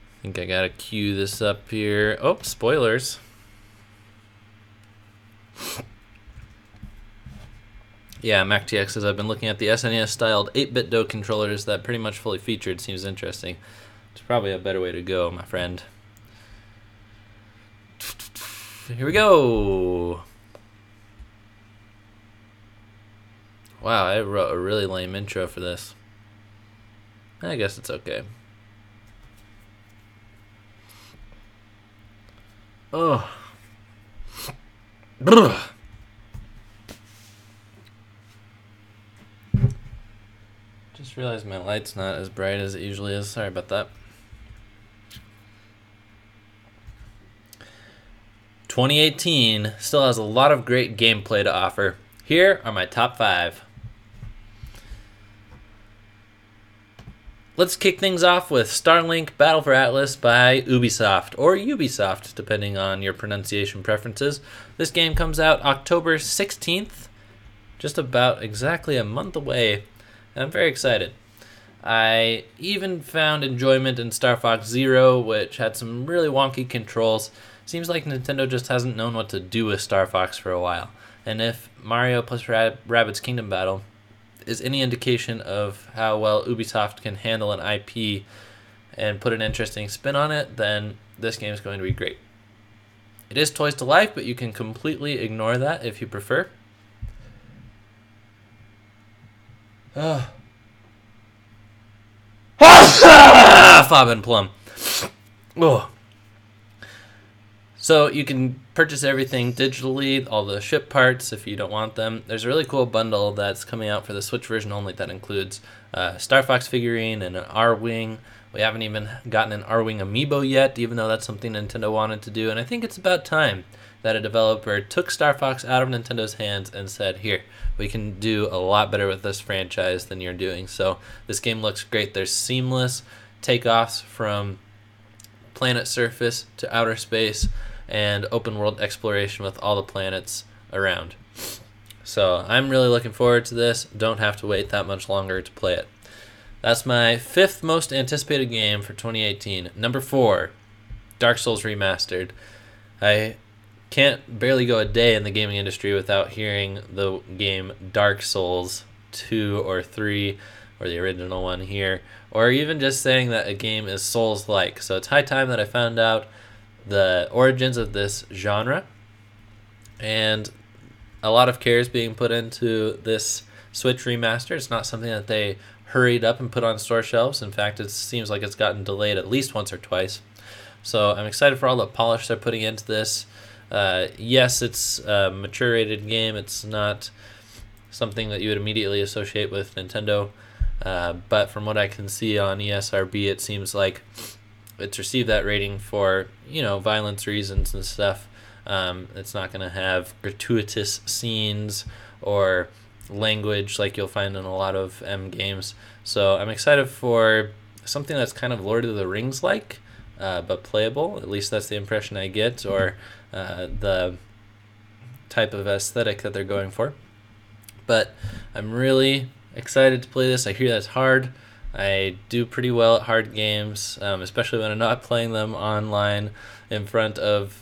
I think I gotta cue this up here. Oh, spoilers. Yeah, MacTX says I've been looking at the SNES styled 8-bit Do controllers that pretty much fully featured. Seems interesting. It's probably a better way to go, my friend. Here we go. Wow, I wrote a really lame intro for this. I guess it's okay. Oh. Just realized my light's not as bright as it usually is. Sorry about that. 2018 still has a lot of great gameplay to offer. Here are my top 5. Let's kick things off with Starlink Battle for Atlas by Ubisoft, or Ubisoft, depending on your pronunciation preferences. This game comes out October 16th, just about exactly a month away, and I'm very excited. I even found enjoyment in Star Fox Zero, which had some really wonky controls. Seems like Nintendo just hasn't known what to do with Star Fox for a while, and if Mario plus Rabbids Kingdom Battle is any indication of how well Ubisoft can handle an IP and put an interesting spin on it, then this game is going to be great. It is Toys to Life, but you can completely ignore that if you prefer. Fob and Plum. Oh. So you can purchase everything digitally, all the ship parts if you don't want them. There's a really cool bundle that's coming out for the Switch version only that includes a Star Fox figurine and an R-Wing. We haven't even gotten an R-Wing amiibo yet, even though that's something Nintendo wanted to do. And I think it's about time that a developer took Star Fox out of Nintendo's hands and said, here, we can do a lot better with this franchise than you're doing. So this game looks great. There's seamless takeoffs from planet surface to outer space and open world exploration with all the planets around. So I'm really looking forward to this. Don't have to wait that much longer to play it. That's my 5th most anticipated game for 2018. Number 4, Dark Souls Remastered. I can't barely go a day in the gaming industry without hearing the game Dark Souls 2 or 3, or the original one here, or even just saying that a game is Souls-like. So it's high time that I found out the origins of this genre, and a lot of care is being put into this Switch remaster. It's not something that they hurried up and put on store shelves. In fact, it seems like it's gotten delayed at least once or twice. So I'm excited for all the polish they're putting into this. Yes, it's a mature rated game. It's not something that you would immediately associate with Nintendo. but from what I can see on ESRB, it seems like it's received that rating for, violence reasons and stuff. It's not going to have gratuitous scenes or language like you'll find in a lot of M games. So I'm excited for something that's kind of Lord of the Rings like, but playable. At least that's the impression I get, or the type of aesthetic that they're going for. But I'm really excited to play this. I hear that's hard. I do pretty well at hard games, especially when I'm not playing them online in front of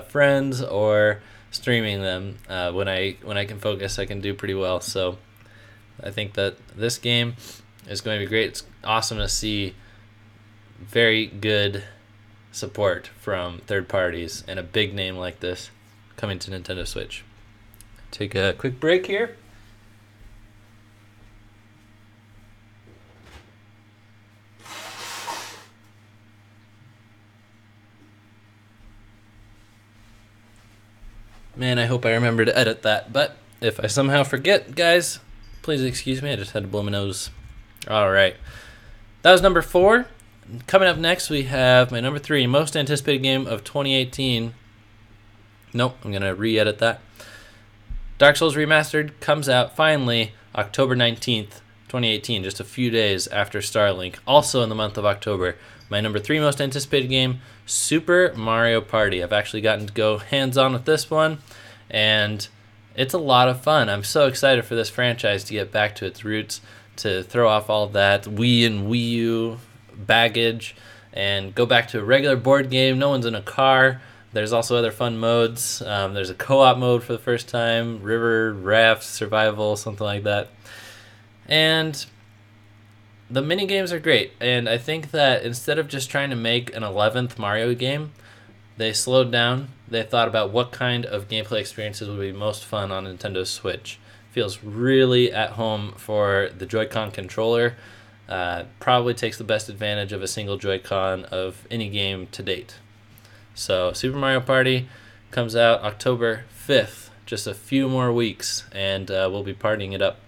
friends or streaming them. When I can focus, I can do pretty well. So I think that this game is going to be great. It's awesome to see very good support from third parties and a big name like this coming to Nintendo Switch. Take a quick break here. Man, I hope I remember to edit that, but if I somehow forget, guys, please excuse me. I just had to blow my nose. All right. That was number 4. Coming up next, we have my number 3, most anticipated game of 2018. Nope, I'm going to re-edit that. Dark Souls Remastered comes out finally October 19th, 2018, just a few days after Starlink, also in the month of October. My number 3 most anticipated game, Super Mario Party. I've actually gotten to go hands-on with this one, and it's a lot of fun. I'm so excited for this franchise to get back to its roots, to throw off all that Wii and Wii U baggage, and go back to a regular board game. No one's in a car. There's also other fun modes. There's a co-op mode for the first time, river, raft, survival, something like that. And the mini games are great, and I think that instead of just trying to make an 11th Mario game, they slowed down. They thought about what kind of gameplay experiences would be most fun on Nintendo Switch. Feels really at home for the Joy-Con controller. Probably takes the best advantage of a single Joy-Con of any game to date. So Super Mario Party comes out October 5th, just a few more weeks, and we'll be partying it up.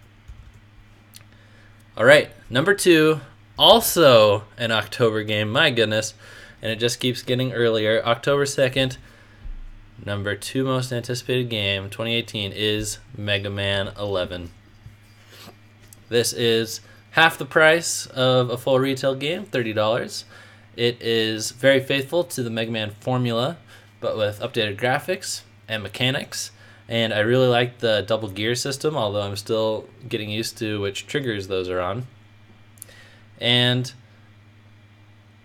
All right, number 2, also an October game, my goodness, and it just keeps getting earlier. October 2nd, number 2 most anticipated game, 2018, is Mega Man 11. This is half the price of a full retail game, $30. It is very faithful to the Mega Man formula, but with updated graphics and mechanics. And I really like the double gear system, although I'm still getting used to which triggers those are on. And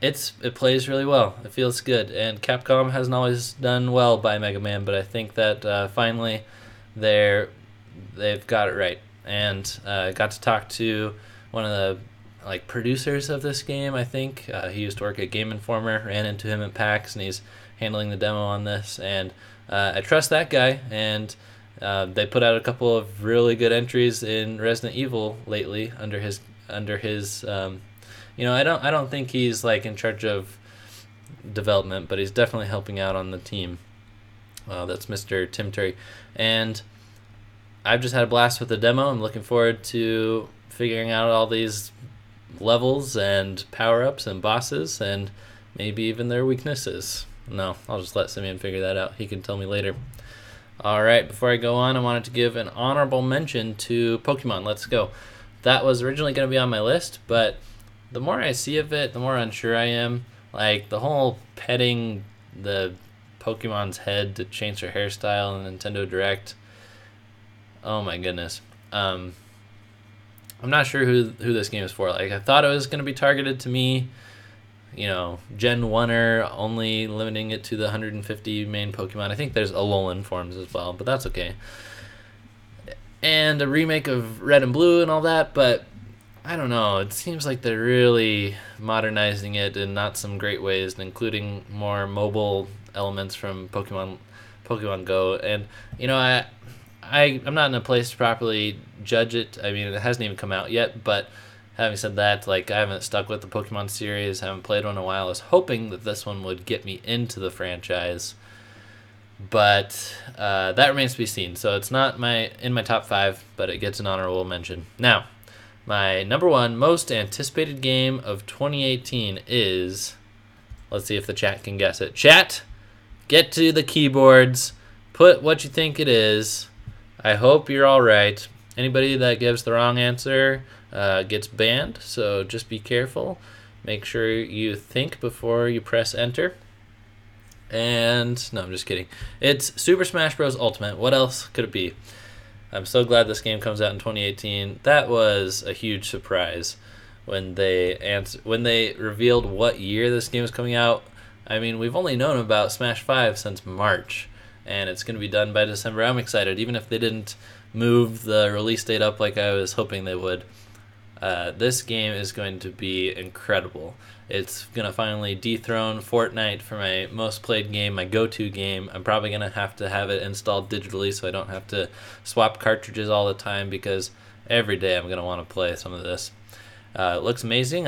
it plays really well. It feels good. And Capcom hasn't always done well by Mega Man, but I think that finally they've got it right. And I got to talk to one of the producers of this game, I think. He used to work at Game Informer, ran into him at PAX, and he's handling the demo on this. And I trust that guy, and they put out a couple of really good entries in Resident Evil lately under his I don't think he's in charge of development, but he's definitely helping out on the team. That's Mr. Tim Turry, and I've just had a blast with the demo. I'm looking forward to figuring out all these levels and power-ups and bosses, and maybe even their weaknesses. No, I'll just let Simeon figure that out. He can tell me later. Alright, before I go on, I wanted to give an honorable mention to Pokemon Let's Go. That was originally going to be on my list, but the more I see of it, the more unsure I am. The whole petting the Pokemon's head to change their hairstyle in Nintendo Direct. Oh my goodness. I'm not sure who this game is for. I thought it was going to be targeted to me, Gen 1er, only limiting it to the 150 main Pokemon. I think there's Alolan forms as well, but that's okay. And a remake of Red and Blue and all that, but I don't know. It seems like they're really modernizing it in not some great ways, and including more mobile elements from Pokemon Go. And, I'm not in a place to properly judge it. I mean, it hasn't even come out yet, but having said that, I haven't stuck with the Pokemon series, haven't played one in a while. I was hoping that this one would get me into the franchise, but that remains to be seen. So it's not in my top 5, but it gets an honorable mention. Now, My number one most anticipated game of 2018 is... Let's see if the chat can guess it. Chat, get to the keyboards. Put what you think it is. I hope you're all right. Anybody that gives the wrong answer gets banned, so just be careful. Make sure you think before you press enter. And no, I'm just kidding. It's Super Smash Bros. Ultimate. What else could it be? I'm so glad this game comes out in 2018. That was a huge surprise when they revealed what year this game was coming out. I mean, we've only known about Smash 5 since March, and it's going to be done by December. I'm excited, even if they didn't move the release date up like I was hoping they would. This game is going to be incredible. It's going to finally dethrone Fortnite for my most played game, my go-to game. I'm probably going to have it installed digitally so I don't have to swap cartridges all the time, because every day I'm going to want to play some of this. It looks amazing.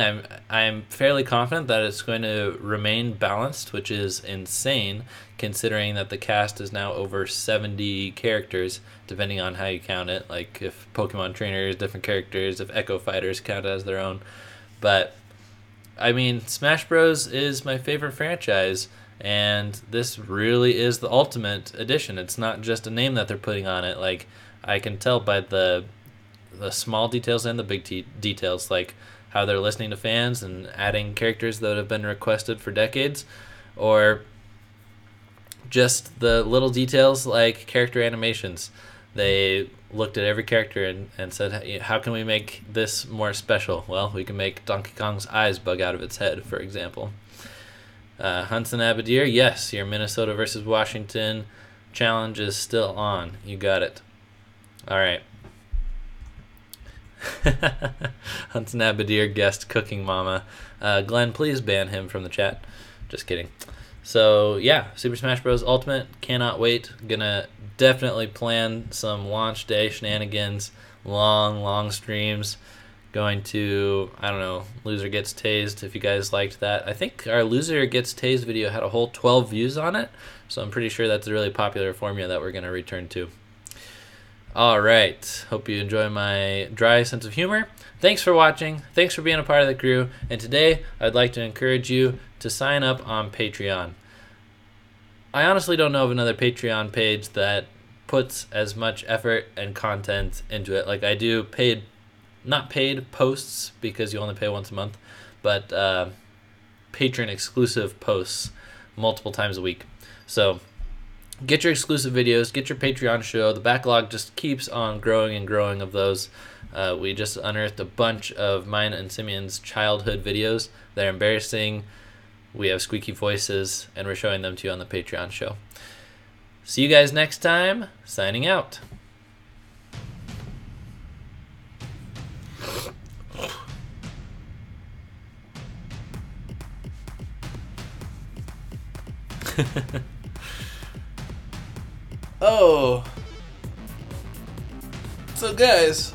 I'm fairly confident that it's going to remain balanced, which is insane considering that the cast is now over 70 characters, depending on how you count it. Like if Pokemon trainers, different characters, if Echo Fighters count as their own. But I mean, Smash Bros. Is my favorite franchise, and this really is the Ultimate Edition. It's not just a name that they're putting on it. Like, I can tell by the small details and the big details, like how they're listening to fans and adding characters that have been requested for decades, or just the little details like character animations. They looked at every character and said, how can we make this more special? Well, we can make Donkey Kong's eyes bug out of its head, for example. Hunson Abadir, yes, your Minnesota versus Washington challenge is still on. You got it. All right. Hunson Abadir guessed Cooking Mama. Glenn, please ban him from the chat. Just kidding. So yeah, Super Smash Bros. Ultimate, cannot wait. Gonna definitely plan some launch day shenanigans, long streams. Going to, I don't know, Loser Gets Tased, if you guys liked that. I think our Loser Gets Tased video had a whole 12 views on it, so I'm pretty sure that's a really popular formula that we're going to return to. All right, hope you enjoy my dry sense of humor. Thanks for watching. Thanks for being a part of the crew. And today, I'd like to encourage you to sign up on Patreon. I honestly don't know of another Patreon page that puts as much effort and content into it. Like I do not paid posts, because you only pay once a month, but patron exclusive posts multiple times a week. So get your exclusive videos, get your Patreon show. The backlog just keeps on growing and growing of those. We just unearthed a bunch of mine and Simeon's childhood videos. They're embarrassing. We have squeaky voices, and we're showing them to you on the Patreon show. See you guys next time. Signing out. Oh. So guys,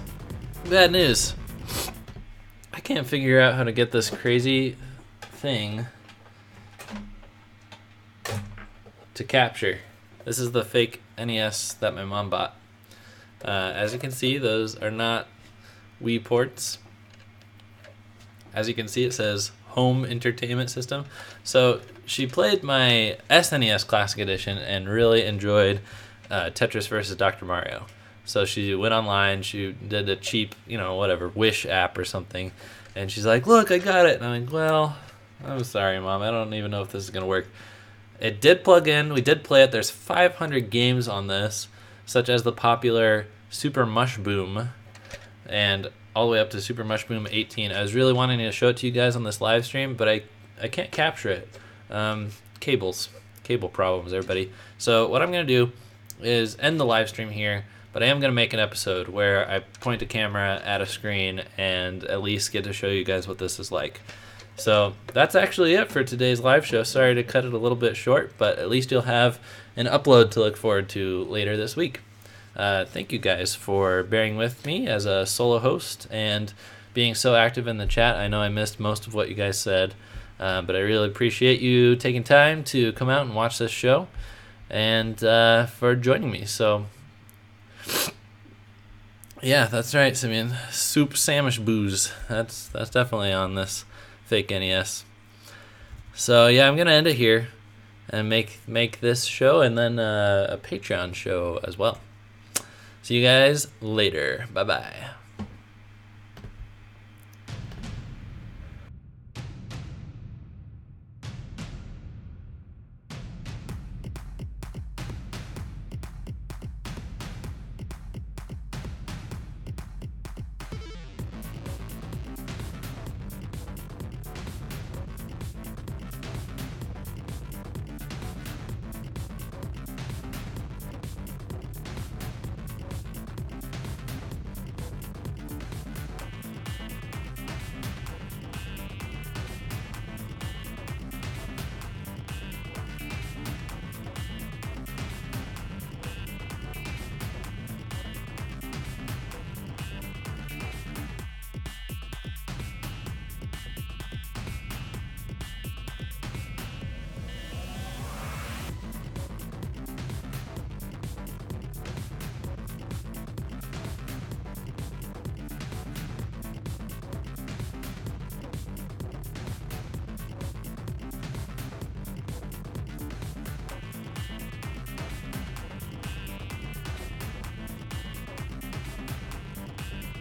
bad news. I can't figure out how to get this crazy thing to capture. This is the fake NES that my mom bought. As you can see, those are not Wii ports. As you can see, it says Home Entertainment System. So she played my SNES Classic Edition and really enjoyed Tetris vs. Dr. Mario. So she went online, she did a cheap, Wish app or something, and she's like, look, I got it. And I'm like, well, I'm sorry, Mom, I don't even know if this is going to work. It did plug in, we did play it. There's 500 games on this, such as the popular Super Mush Boom, and all the way up to Super Mush Boom 18. I was really wanting to show it to you guys on this live stream, but I can't capture it. Cable problems, everybody. So what I'm going to do is end the live stream here, but I am going to make an episode where I point a camera at a screen and at least get to show you guys what this is like. So that's actually it for today's live show. Sorry to cut it a little bit short, but at least you'll have an upload to look forward to later this week. Thank you guys for bearing with me as a solo host and being so active in the chat. I know I missed most of what you guys said, but I really appreciate you taking time to come out and watch this show and for joining me. So Yeah, that's right, Simeon. Soup sandwich booze. That's definitely on this fake NES. So yeah, I'm gonna end it here and make this show and then a Patreon show as well. See you guys later. Bye bye.